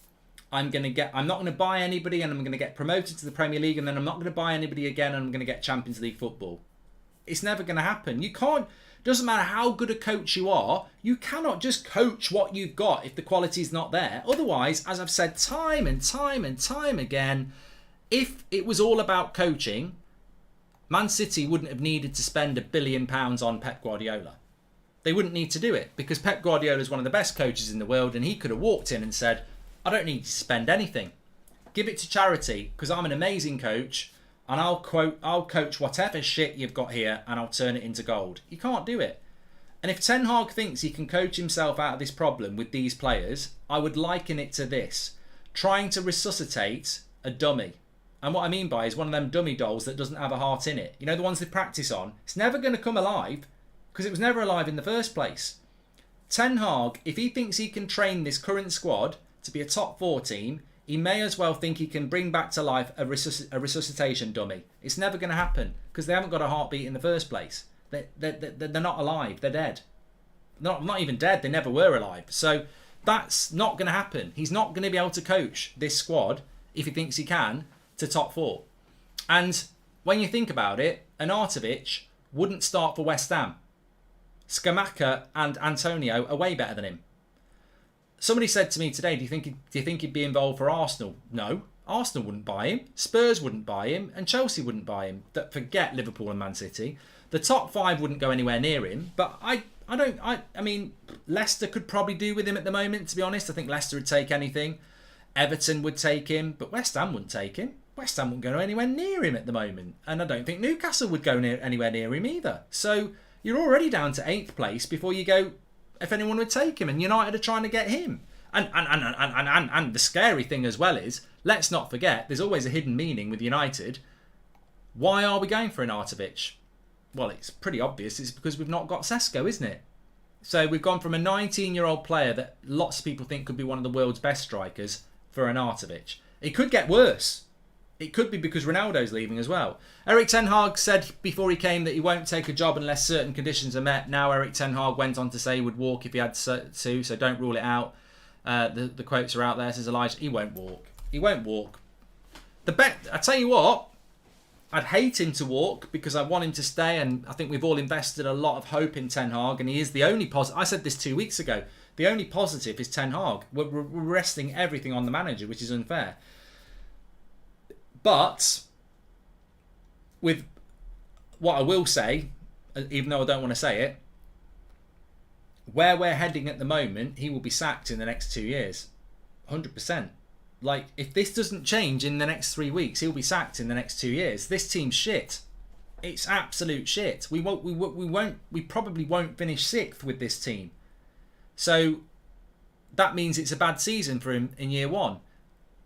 I'm not going to buy anybody and I'm going to get promoted to the Premier League, and then I'm not going to buy anybody again and I'm going to get Champions League football. It's never going to happen. You can't, doesn't matter how good a coach you are, you cannot just coach what you've got if the quality's not there. Otherwise, as I've said time and time and time again, if it was all about coaching, Man City wouldn't have needed to spend £1 billion on Pep Guardiola. They wouldn't need to do it because Pep Guardiola is one of the best coaches in the world, and he could have walked in and said, I don't need to spend anything. Give it to charity because I'm an amazing coach and I'll coach whatever shit you've got here and I'll turn it into gold. You can't do it. And if Ten Hag thinks he can coach himself out of this problem with these players, I would liken it to this. Trying to resuscitate a dummy. And what I mean by is one of them dummy dolls that doesn't have a heart in it. You know, the ones they practice on. It's never going to come alive because it was never alive in the first place. Ten Hag, if he thinks he can train this current squad to be a top 4 team, he may as well think he can bring back to life a resuscitation dummy. It's never going to happen because they haven't got a heartbeat in the first place. They're not alive. They're dead. Not even dead. They never were alive. So that's not going to happen. He's not going to be able to coach this squad, if he thinks he can, to top 4. And when you think about it, Arnautovic wouldn't start for West Ham. Scamacca and Antonio are way better than him. Somebody said to me today, do you think he'd be involved for Arsenal? No. Arsenal wouldn't buy him. Spurs wouldn't buy him. And Chelsea wouldn't buy him. Forget Liverpool and Man City. The top 5 wouldn't go anywhere near him. But I mean, Leicester could probably do with him at the moment, to be honest. I think Leicester would take anything. Everton would take him. But West Ham wouldn't take him. West Ham wouldn't go anywhere near him at the moment. And I don't think Newcastle would go anywhere near him either. So you're already down to 8th place before you go if anyone would take him. And United are trying to get him. And the scary thing as well is, let's not forget, there's always a hidden meaning with United. Why are we going for Arnautovic? Well, it's pretty obvious. It's because we've not got Sesko, isn't it? So we've gone from a 19-year-old player that lots of people think could be one of the world's best strikers for Arnautovic. It could get worse. It could be because Ronaldo's leaving as well. Erik ten Hag said before he came that he won't take a job unless certain conditions are met. Now Erik ten Hag went on to say he would walk if he had to, so don't rule it out. The quotes are out there, says Elijah. He won't walk. He won't walk. I tell you what, I'd hate him to walk because I want him to stay, and I think we've all invested a lot of hope in Ten Hag, and he is the only positive. I said this 2 weeks ago. The only positive is Ten Hag. We're resting everything on the manager, which is unfair. But with what I will say, even though I don't want to say it, where we're heading at the moment, he will be sacked in the next 2 years. 100%. Like, if this doesn't change in the next 3 weeks, he'll be sacked in the next 2 years. This team's shit. It's absolute shit. We probably won't finish 6th with this team. So that means it's a bad season for him in year 1.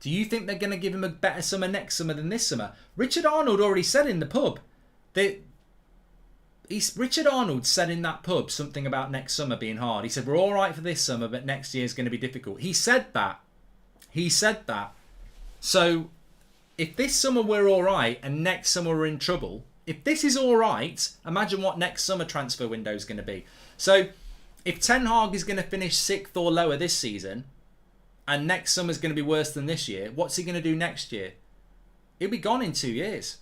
Do you think they're going to give him a better summer next summer than this summer? Richard Arnold already said in the pub that Richard Arnold said in that pub something about next summer being hard. He said, we're all right for this summer, but next year's going to be difficult. He said that. So if this summer we're all right and next summer we're in trouble, if this is all right, imagine what next summer transfer window is going to be. So if Ten Hag is going to finish 6th or lower this season, and next summer's going to be worse than this year, what's he going to do next year? He'll be gone in 2 years.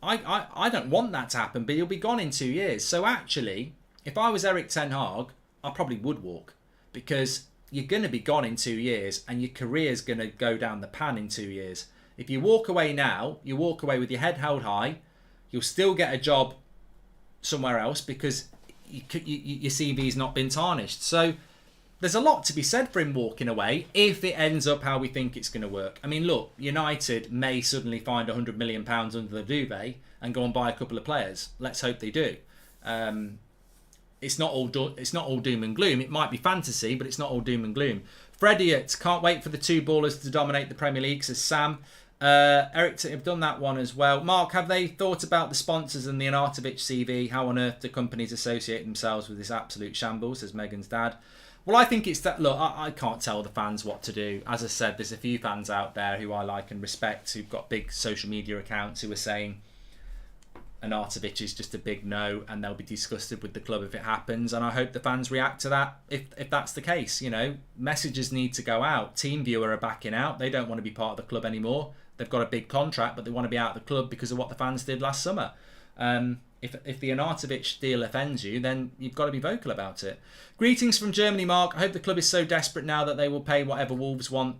I don't want that to happen, but he'll be gone in 2 years. So actually, if I was Erik ten Hag, I probably would walk, because you're going to be gone in 2 years and your career's going to go down the pan in 2 years. If you walk away now, you walk away with your head held high, you'll still get a job somewhere else because your CV's not been tarnished. So there's a lot to be said for him walking away if it ends up how we think it's going to work. I mean, look, United may suddenly find £100 million under the duvet and go and buy a couple of players. Let's hope they do. It's not all doom and gloom. It might be fantasy, but it's not all doom and gloom. Frediot, can't wait for the two ballers to dominate the Premier League, says Sam. Eric, have done that one as well. Mark, have they thought about the sponsors and the Arnautovic CV? How on earth do companies associate themselves with this absolute shambles, says Megan's dad. Well, I think it's that, look, I can't tell the fans what to do. As I said, there's a few fans out there who I like and respect who've got big social media accounts who are saying Arnautovic is just a big no and they'll be disgusted with the club if it happens. And I hope the fans react to that if that's the case. You know, messages need to go out. TeamViewer are backing out. They don't want to be part of the club anymore. They've got a big contract, but they want to be out of the club because of what the fans did last summer. If the Arnautovic deal offends you, then you've got to be vocal about it. Greetings from Germany, Mark. I hope the club is so desperate now that they will pay whatever Wolves want.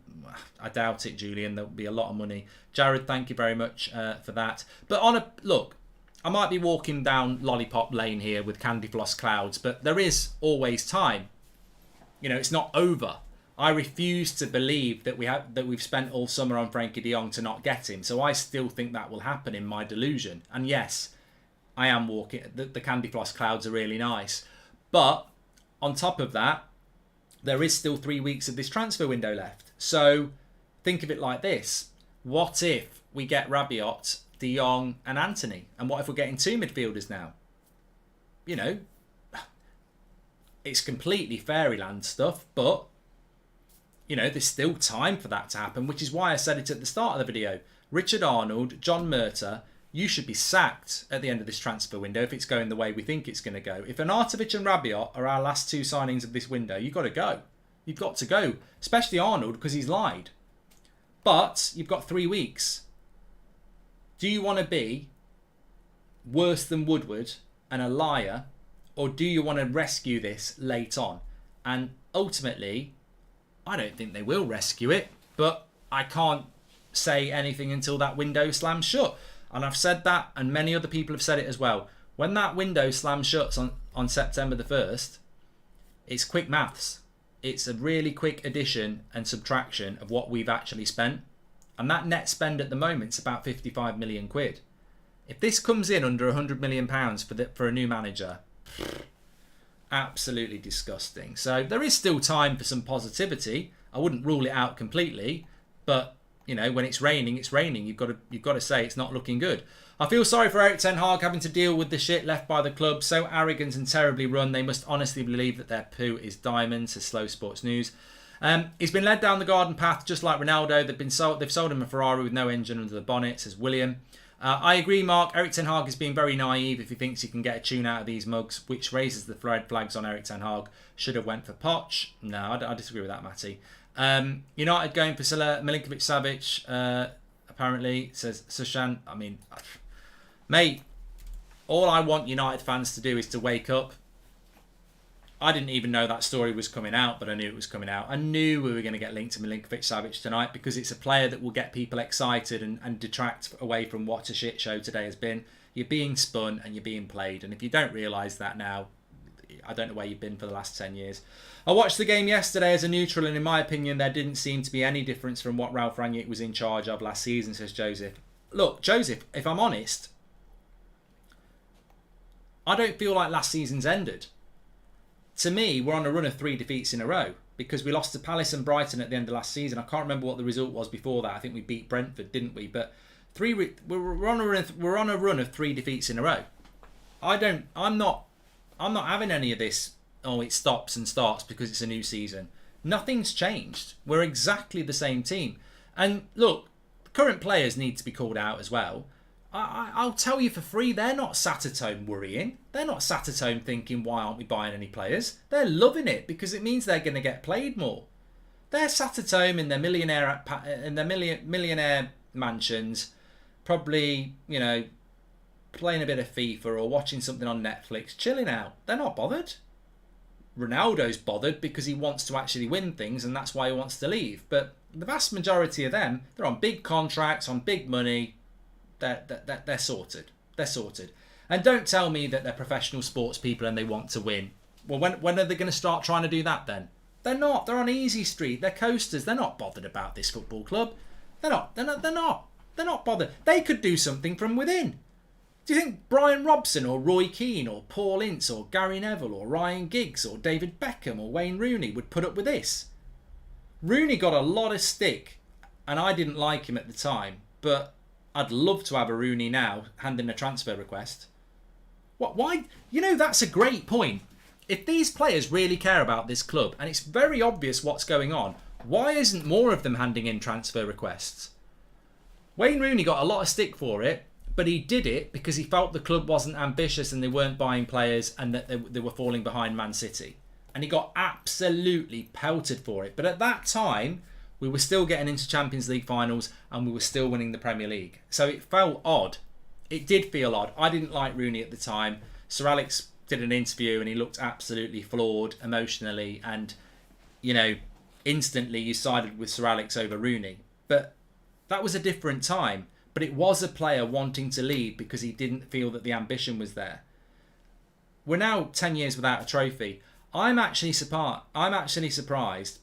I doubt it, Julian. There'll be a lot of money. Jared, thank you very much for that. But look, I might be walking down lollipop lane here with candy floss clouds, but there is always time. You know, it's not over. I refuse to believe that we've spent all summer on Frankie de Jong to not get him. So I still think that will happen in my delusion. And yes, I am walking. The candy floss clouds are really nice. But on top of that, there is still 3 weeks of this transfer window left. So think of it like this. What if we get Rabiot, De Jong and Anthony? And what if we're getting 2 midfielders now? You know, it's completely fairyland stuff, but, you know, there's still time for that to happen, which is why I said it at the start of the video. Richard Arnold, John Murta, you should be sacked at the end of this transfer window if it's going the way we think it's going to go. If Arnautovic and Rabiot are our last 2 signings of this window, you've got to go. You've got to go, especially Arnold, because he's lied. But you've got 3 weeks. Do you want to be worse than Woodward and a liar, or do you want to rescue this late on? And ultimately, I don't think they will rescue it, but I can't say anything until that window slams shut. And I've said that, and many other people have said it as well. When that window slams shut on September the 1st, it's quick maths. It's a really quick addition and subtraction of what we've actually spent. And that net spend at the moment is about 55 million quid. If this comes in under 100 million pounds for a new manager, absolutely disgusting. So there is still time for some positivity. I wouldn't rule it out completely, but you know, when it's raining, it's raining. You've got to say it's not looking good. I feel sorry for Erik ten Hag having to deal with the shit left by the club. So arrogant and terribly run. They must honestly believe that their poo is diamond, says Slow Sports News. He's been led down the garden path just like Ronaldo. They've sold him a Ferrari with no engine under the bonnet, says William. I agree, Mark. Erik ten Hag is being very naive if he thinks he can get a tune out of these mugs, which raises the red flags on Erik ten Hag. Should have went for Poch. No, I disagree with that, Matty. United going for Milinkovic-Savic, apparently, says Sushan. I mean, mate, all I want United fans to do is to wake up. I didn't even know that story was coming out, but I knew it was coming out. I knew we were going to get linked to Milinkovic-Savic tonight because it's a player that will get people excited and detract away from what a shit show today has been. You're being spun and you're being played. And if you don't realise that now, I don't know where you've been for the last 10 years. I watched the game yesterday as a neutral, and in my opinion, there didn't seem to be any difference from what Ralph Rangnick was in charge of last season, says Joseph. Look, Joseph, if I'm honest, I don't feel like last season's ended. To me, we're on a run of 3 defeats in a row because we lost to Palace and Brighton at the end of last season. I can't remember what the result was before that. I think we beat Brentford, didn't we? But we're on a run of 3 defeats in a row. I'm not having any of this, oh, it stops and starts because it's a new season. Nothing's changed. We're exactly the same team. And look, current players need to be called out as well. I'll tell you for free, they're not sat at home worrying. They're not sat at home thinking, why aren't we buying any players? They're loving it because it means they're going to get played more. They're sat at home in their millionaire mansions, probably, you know, playing a bit of FIFA or watching something on Netflix, chilling out. They're not bothered. Ronaldo's bothered because he wants to actually win things and that's why he wants to leave. But the vast majority of them, they're on big contracts, on big money. They're sorted. They're sorted. And don't tell me that they're professional sports people and they want to win. Well, when are they going to start trying to do that then? They're not. They're on easy street. They're coasters. They're not bothered about this football club. They're not bothered. They could do something from within. Do you think Brian Robson or Roy Keane or Paul Ince or Gary Neville or Ryan Giggs or David Beckham or Wayne Rooney would put up with this? Rooney got a lot of stick and I didn't like him at the time, but I'd love to have a Rooney now handing a transfer request. What? Why? You know, that's a great point. If these players really care about this club and it's very obvious what's going on, why isn't more of them handing in transfer requests? Wayne Rooney got a lot of stick for it, but he did it because he felt the club wasn't ambitious and they weren't buying players and that they were falling behind Man City. And he got absolutely pelted for it. But at that time, we were still getting into Champions League finals and we were still winning the Premier League. So it felt odd. It did feel odd. I didn't like Rooney at the time. Sir Alex did an interview and he looked absolutely flawed emotionally. And, you know, instantly you sided with Sir Alex over Rooney. But that was a different time. But it was a player wanting to leave because he didn't feel that the ambition was there. We're now 10 years without a trophy. I'm actually surprised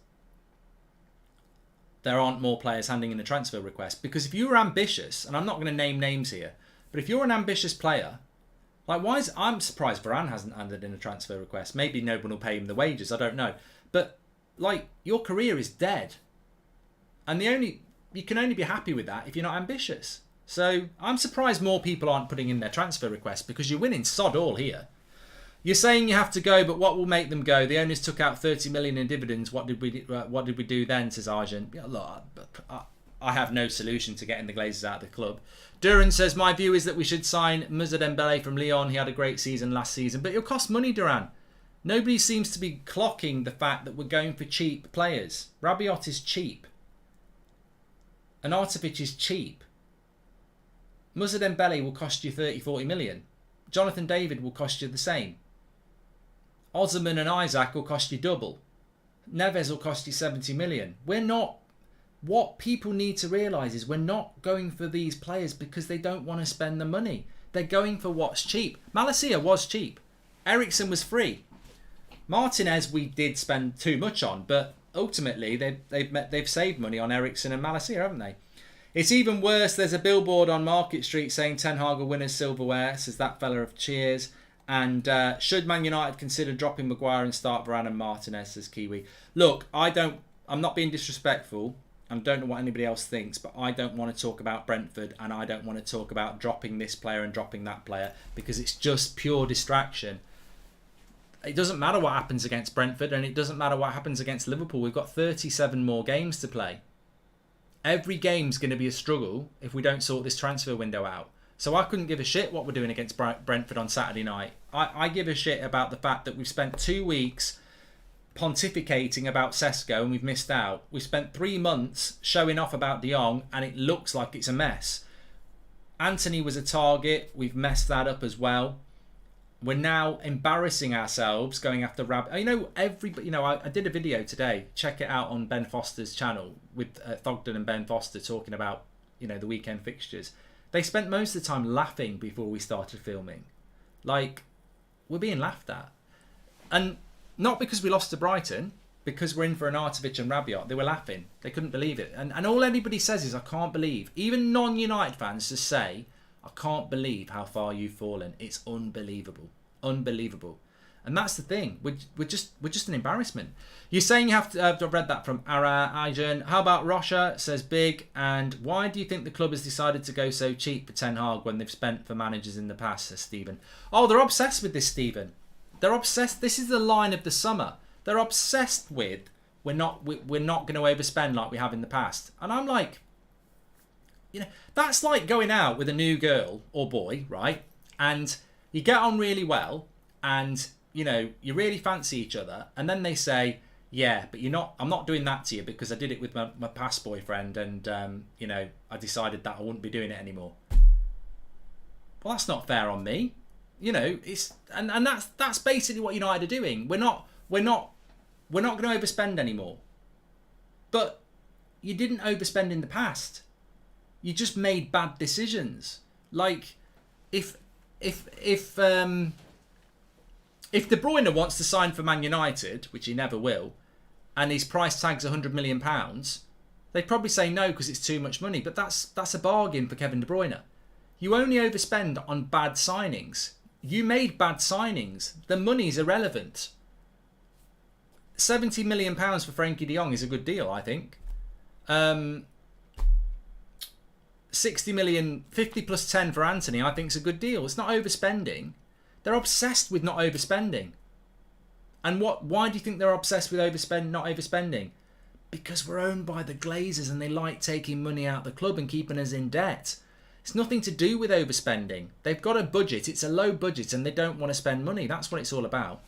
there aren't more players handing in a transfer request. Because if you were ambitious, and I'm not going to name names here, but if you're an ambitious player, like I'm surprised Varane hasn't handed in a transfer request. Maybe no one will pay him the wages, I don't know. But like, your career is dead. And the only you can only be happy with that if you're not ambitious. So I'm surprised more people aren't putting in their transfer requests, because you're winning sod all here. You're saying you have to go, but what will make them go? The owners took out 30 million in dividends. What did we do then? Says Argent. Yeah, look, I have no solution to getting the Glazers out of the club. Duran says, my view is that we should sign Moussa Dembele from Lyon. He had a great season last season, but it'll cost money, Duran. Nobody seems to be clocking the fact that we're going for cheap players. Rabiot is cheap. Arnautovic is cheap. Moussa Dembele will cost you 30-40 million. Jonathan David will cost you the same. Osman and Isaac will cost you double. Neves will cost you 70 million. We're not... What people need to realise is we're not going for these players because they don't want to spend the money. They're going for what's cheap. Malacia was cheap. Eriksen was free. Martinez we did spend too much on, but ultimately they've saved money on Eriksen and Malacia, haven't they? It's even worse. There's a billboard on Market Street saying Ten Hag will win his silverware, says that fella of Cheers. And should Man United consider dropping Maguire and start Varane and Martinez, says Kiwi. Look, I'm not being disrespectful. I don't know what anybody else thinks, but I don't want to talk about Brentford, and I don't want to talk about dropping this player and dropping that player, because it's just pure distraction. It doesn't matter what happens against Brentford, and it doesn't matter what happens against Liverpool. We've got 37 more games to play. Every game's going to be a struggle if we don't sort this transfer window out. So I couldn't give a shit what we're doing against Brentford on Saturday night. I give a shit about the fact that we've spent 2 weeks pontificating about Sesko and we've missed out. We've spent 3 months showing off about De Jong and it looks like it's a mess. Anthony was a target. We've messed that up as well. We're now embarrassing ourselves going after I did a video today. Check it out on Ben Foster's channel with Thogden and Ben Foster talking about, the weekend fixtures. They spent most of the time laughing before we started filming. Like, we're being laughed at. And not because we lost to Brighton, because we're in for Arnautovic and Rabiot. They were laughing. They couldn't believe it. And all anybody says is, I can't believe. Even non-United fans just say, I can't believe how far you've fallen. It's unbelievable. Unbelievable. And that's the thing. We're just an embarrassment. You're saying you have to... I've read that from Ara Ajan. How about Rocha? Says Big. And why do you think the club has decided to go so cheap for Ten Hag when they've spent for managers in the past? Says Stephen. Oh, they're obsessed with this, Stephen. They're obsessed. This is the line of the summer. They're obsessed with we're not going to overspend like we have in the past. And I'm like, that's like going out with a new girl or boy, right? And you get on really well, and you really fancy each other, and then they say, yeah, but I'm not doing that to you because I did it with my past boyfriend, and I decided that I wouldn't be doing it anymore. Well, that's not fair on me. It's and that's basically what United are doing. We're not going to overspend anymore. But you didn't overspend in the past. You just made bad decisions. Like if De Bruyne wants to sign for Man United, which he never will, and his price tag's £100 million, they'd probably say no because it's too much money. But that's a bargain for Kevin De Bruyne. You only overspend on bad signings. You made bad signings. The money's irrelevant. £70 million for Frankie de Jong is a good deal, I think. 60 million, 50 plus 10 for Anthony, I think is a good deal. It's not overspending. They're obsessed with not overspending. And why do you think they're obsessed with not overspending? Because we're owned by the Glazers and they like taking money out of the club and keeping us in debt. It's nothing to do with overspending. They've got a budget. It's a low budget and they don't want to spend money. That's what it's all about.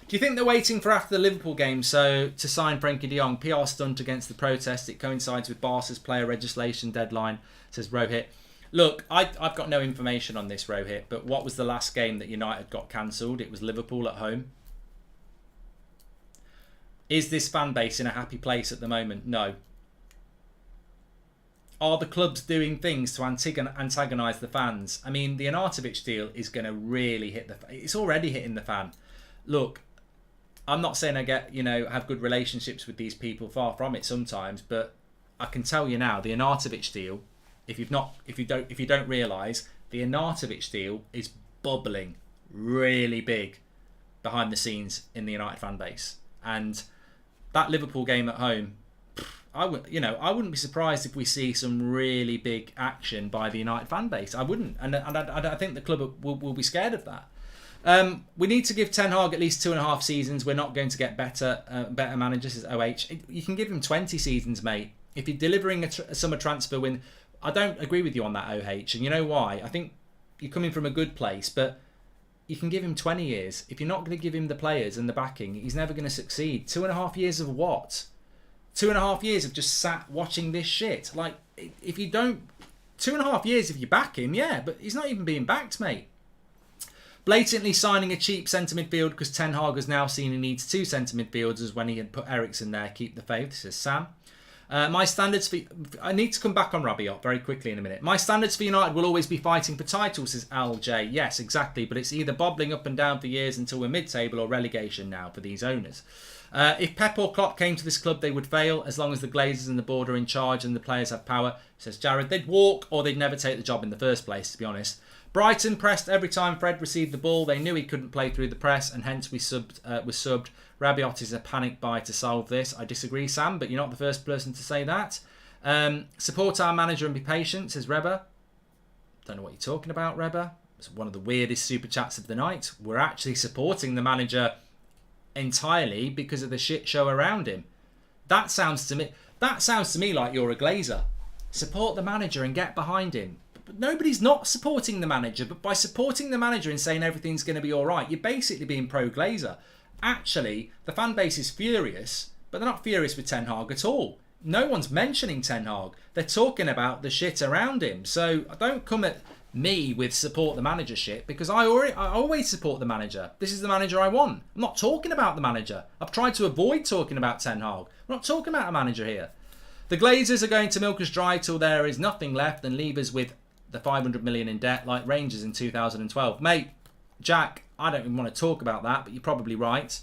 Do you think they're waiting for after the Liverpool game to sign Frankie de Jong? PR stunt against the protest. It coincides with Barca's player legislation deadline, says Rohit. Look, I've got no information on this, Rohit, but what was the last game that United got cancelled? It was Liverpool at home. Is this fan base in a happy place at the moment? No. Are the clubs doing things to antagonise the fans? I mean, the Arnautovic deal is going to really hit it's already hitting the fan. Look, I'm not saying I have good relationships with these people, far from it sometimes, but I can tell you now, the Arnautovic deal, if you don't realise, the Arnautovic deal is bubbling really big behind the scenes in the United fan base. And that Liverpool game at home, I wouldn't be surprised if we see some really big action by the United fan base. I wouldn't, and I think the club will be scared of that. We need to give Ten Hag at least 2.5 seasons. We're not going to get better managers, says OH. You can give him 20 seasons, mate. If you're delivering a summer transfer win, I don't agree with you on that, OH. And you know why? I think you're coming from a good place, but you can give him 20 years. If you're not going to give him the players and the backing, he's never going to succeed. 2.5 years of what? 2.5 years of just sat watching this shit. Like, if you don't... 2.5 years if you back him, yeah, but he's not even being backed, mate. Blatantly signing a cheap centre midfield because Ten Hag has now seen he needs 2 centre midfielders when he had put Eriksen there. Keep the faith, this is Sam. My standards for... I need to come back on Rabiot very quickly in a minute. My standards for United will always be fighting for titles, says LJ. Yes, exactly, but it's either bobbling up and down for years until we're mid-table or relegation now for these owners. If Pep or Klopp came to this club, they would fail as long as the Glazers and the board are in charge and the players have power, says Jared. They'd walk or they'd never take the job in the first place, to be honest. Brighton pressed every time Fred received the ball. They knew he couldn't play through the press and hence was subbed. Rabiot is a panic buy to solve this. I disagree, Sam, but you're not the first person to say that. Support our manager and be patient, says Reba. Don't know what you're talking about, Reba. It's one of the weirdest super chats of the night. We're actually supporting the manager entirely because of the shit show around him. That sounds to me like you're a Glazer. Support the manager and get behind him. But nobody's not supporting the manager, but by supporting the manager and saying everything's going to be all right, you're basically being pro-Glazer. Actually, the fan base is furious, but they're not furious with Ten Hag at all. No one's mentioning Ten Hag. They're talking about the shit around him. So don't come at me with support the manager shit, because I always support the manager. This is the manager I want. I'm not talking about the manager. I've tried to avoid talking about Ten Hag. I'm not talking about a manager here. The Glazers are going to milk us dry till there is nothing left and leave us with the 500 million in debt like Rangers in 2012. Mate, Jack, I don't even want to talk about that, but you're probably right.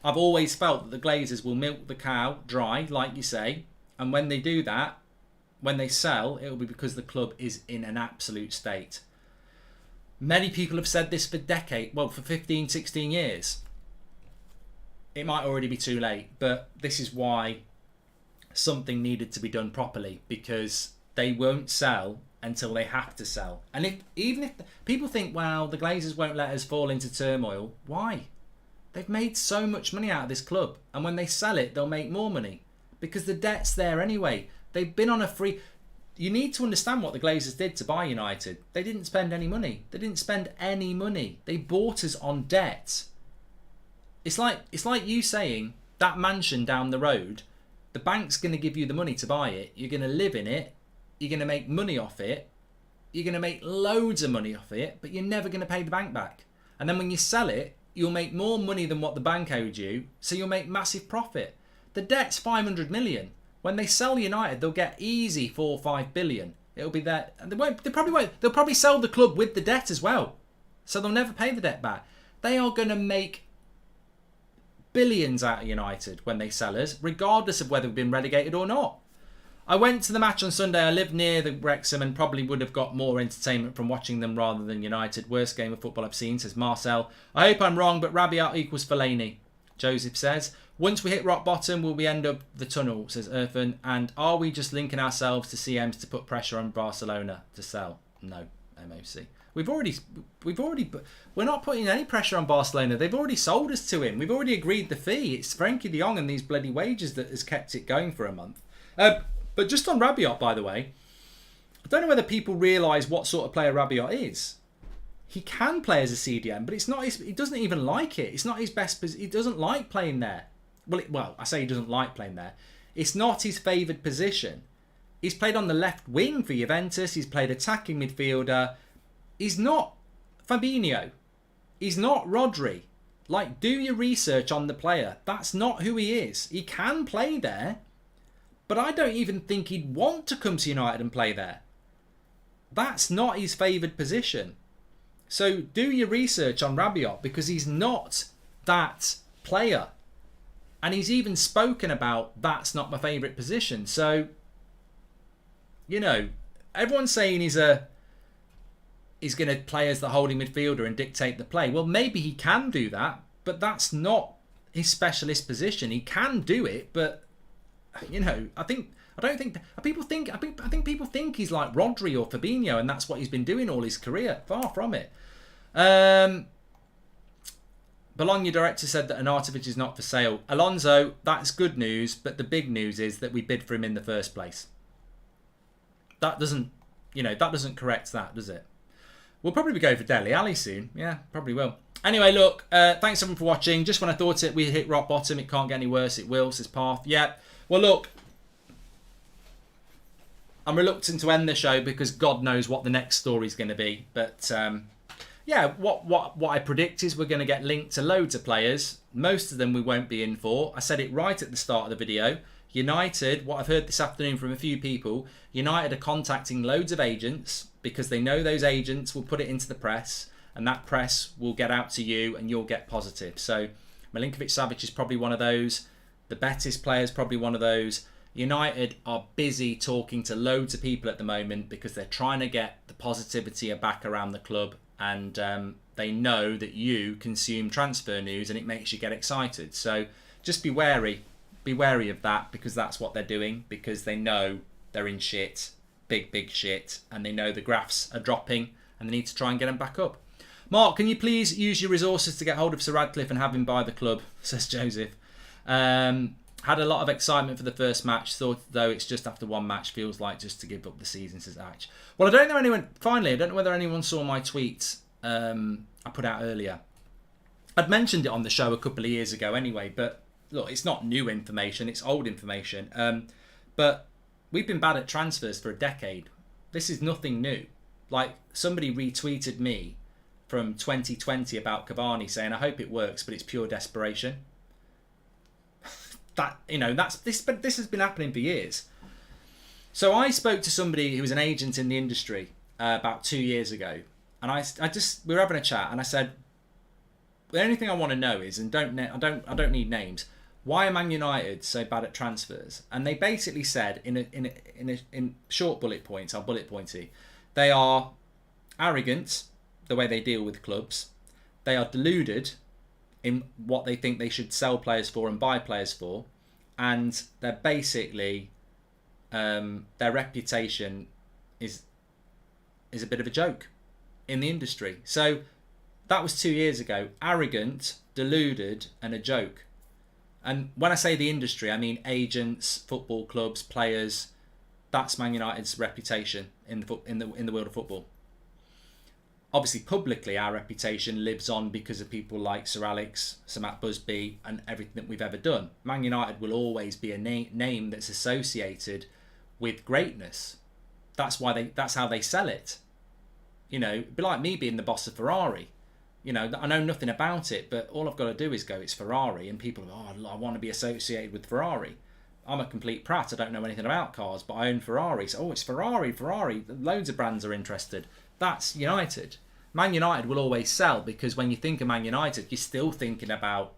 I've always felt that the Glazers will milk the cow dry, like you say, and when they do that, when they sell, it will be because the club is in an absolute state. Many people have said this for for 15, 16 years. It might already be too late, but this is why something needed to be done properly, because they won't sell until they have to sell. And even if people think, well, the Glazers won't let us fall into turmoil, why? They've made so much money out of this club, and when they sell it, they'll make more money because the debt's there anyway. They've been on a free... You need to understand what the Glazers did to buy United. They didn't spend any money. They didn't spend any money. They bought us on debt. It's like you saying that mansion down the road, the bank's going to give you the money to buy it. You're going to live in it. You're going to make money off it. You're going to make loads of money off it, but you're never going to pay the bank back. And then when you sell it, you'll make more money than what the bank owed you, so you'll make massive profit. The debt's 500 million. When they sell United, they'll get easy 4 or 5 billion. It'll be there. And they probably won't. They'll probably sell the club with the debt as well. So they'll never pay the debt back. They are going to make billions out of United when they sell us, regardless of whether we've been relegated or not. I went to the match on Sunday. I live near the Wrexham and probably would have got more entertainment from watching them rather than United. Worst game of football I've seen, says Marcel. I hope I'm wrong, but Rabiot equals Fellaini, Joseph says. Once we hit rock bottom, will we end up the tunnel, says Irfan. And are we just linking ourselves to CMs to put pressure on Barcelona to sell? No, MUFC. We're not putting any pressure on Barcelona. They've already sold us to him. We've already agreed the fee. It's Frankie de Jong and these bloody wages that has kept it going for a month. But just on Rabiot, by the way, I don't know whether people realise what sort of player Rabiot is. He can play as a CDM, but it's not. He doesn't even like it. It's not his best. He doesn't like playing there. Well, I say he doesn't like playing there. It's not his favoured position. He's played on the left wing for Juventus. He's played attacking midfielder. He's not Fabinho. He's not Rodri. Like, do your research on the player. That's not who he is. He can play there, but I don't even think he'd want to come to United and play there. That's not his favoured position. So do your research on Rabiot, because he's not that player. And he's even spoken about, that's not my favourite position. So, you know, everyone's saying he's going to play as the holding midfielder and dictate the play. Well, maybe he can do that, but that's not his specialist position. He can do it, but you know, I think people think he's like Rodri or Fabinho, and that's what he's been doing all his career. Far from it. Bologna director said that Arnautovic is not for sale. Alonso, that's good news, but the big news is that we bid for him in the first place. That doesn't correct that, does it? We'll probably go for Dele Alli soon. Yeah, probably will. Anyway, look, thanks everyone for watching. Just when I thought we hit rock bottom, it can't get any worse. It will, says Path. Yeah. Well, look, I'm reluctant to end the show because God knows what the next story is going to be. But yeah, what I predict is we're going to get linked to loads of players. Most of them we won't be in for. I said it right at the start of the video. United, what I've heard this afternoon from a few people, United are contacting loads of agents because they know those agents will put it into the press, and that press will get out to you and you'll get positive. So Milinkovic-Savic is probably one of those. The Betis player is probably one of those. United are busy talking to loads of people at the moment because they're trying to get the positivity back around the club, and they know that you consume transfer news and it makes you get excited. So just be wary. Be wary of that, because that's what they're doing, because they know they're in shit, big shit, and they know the graphs are dropping and they need to try and get them back up. Mark, can you please use your resources to get hold of Sir Radcliffe and have him buy the club, says Joseph. Had a lot of excitement for the first match, thought though it's just after one match, feels like just to give up the season, says Ash. Well, I don't know whether anyone saw my tweet I put out earlier. I'd mentioned it on the show a couple of years ago anyway, but look, it's not new information, it's old information. But we've been bad at transfers for a decade. This is nothing new. Like, somebody retweeted me from 2020 about Cavani saying, I hope it works, but it's pure desperation. This has been happening for years. So I spoke to somebody who was an agent in the industry about 2 years ago, and we were having a chat, and I said, the only thing I want to know is, and I don't need names, why are Man United so bad at transfers? And they basically said in short bullet points, I'll bullet pointy, they are arrogant the way they deal with clubs. They are deluded in what they think they should sell players for and buy players for, and they're basically their reputation is a bit of a joke in the industry. So that was 2 years ago. Arrogant, deluded, and a joke. And when I say the industry, I mean agents, football clubs, players. That's Man United's reputation in the world of football. Obviously, publicly, our reputation lives on because of people like Sir Alex, Sir Matt Busby, and everything that we've ever done. Man United will always be a name that's associated with greatness. That's how they sell it. You know, it'd be like me being the boss of Ferrari. You know, I know nothing about it, but all I've got to do is go, it's Ferrari, and people are, I want to be associated with Ferrari. I'm a complete prat. I don't know anything about cars, but I own Ferrari. So, it's Ferrari. Loads of brands are interested. That's United. Man United will always sell, because when you think of Man United, you're still thinking about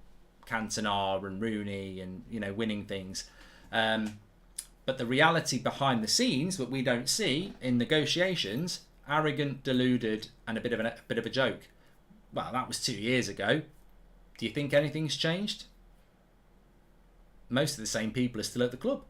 Cantona and Rooney and, you know, winning things. But the reality behind the scenes, that we don't see in negotiations, arrogant, deluded, and a bit of a joke. Well, that was 2 years ago. Do you think anything's changed? Most of the same people are still at the club.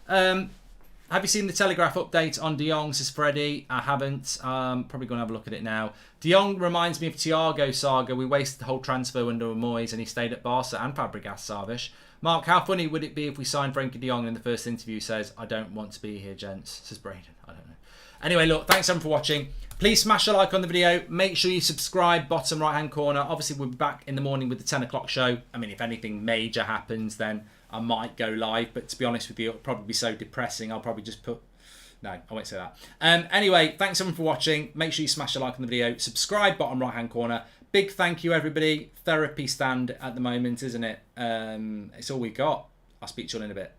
Have you seen the Telegraph update on De Jong, says Freddie? I haven't. Probably going to have a look at it now. De Jong reminds me of Thiago saga. We wasted the whole transfer window with Moyes and he stayed at Barca and Fabregas, Sarvish. Mark, how funny would it be if we signed Frenkie De Jong in the first interview says, I don't want to be here, gents, says Braden. I don't know. Anyway, look, thanks everyone for watching. Please smash a like on the video. Make sure you subscribe, bottom right-hand corner. Obviously, we'll be back in the morning with the 10 o'clock show. I mean, if anything major happens, then I might go live. But to be honest with you, it'll probably be so depressing. I'll probably just put... No, I won't say that. Anyway, thanks everyone for watching. Make sure you smash a like on the video. Subscribe, bottom right-hand corner. Big thank you, everybody. Therapy stand at the moment, isn't it? It's all we got. I'll speak to you all in a bit.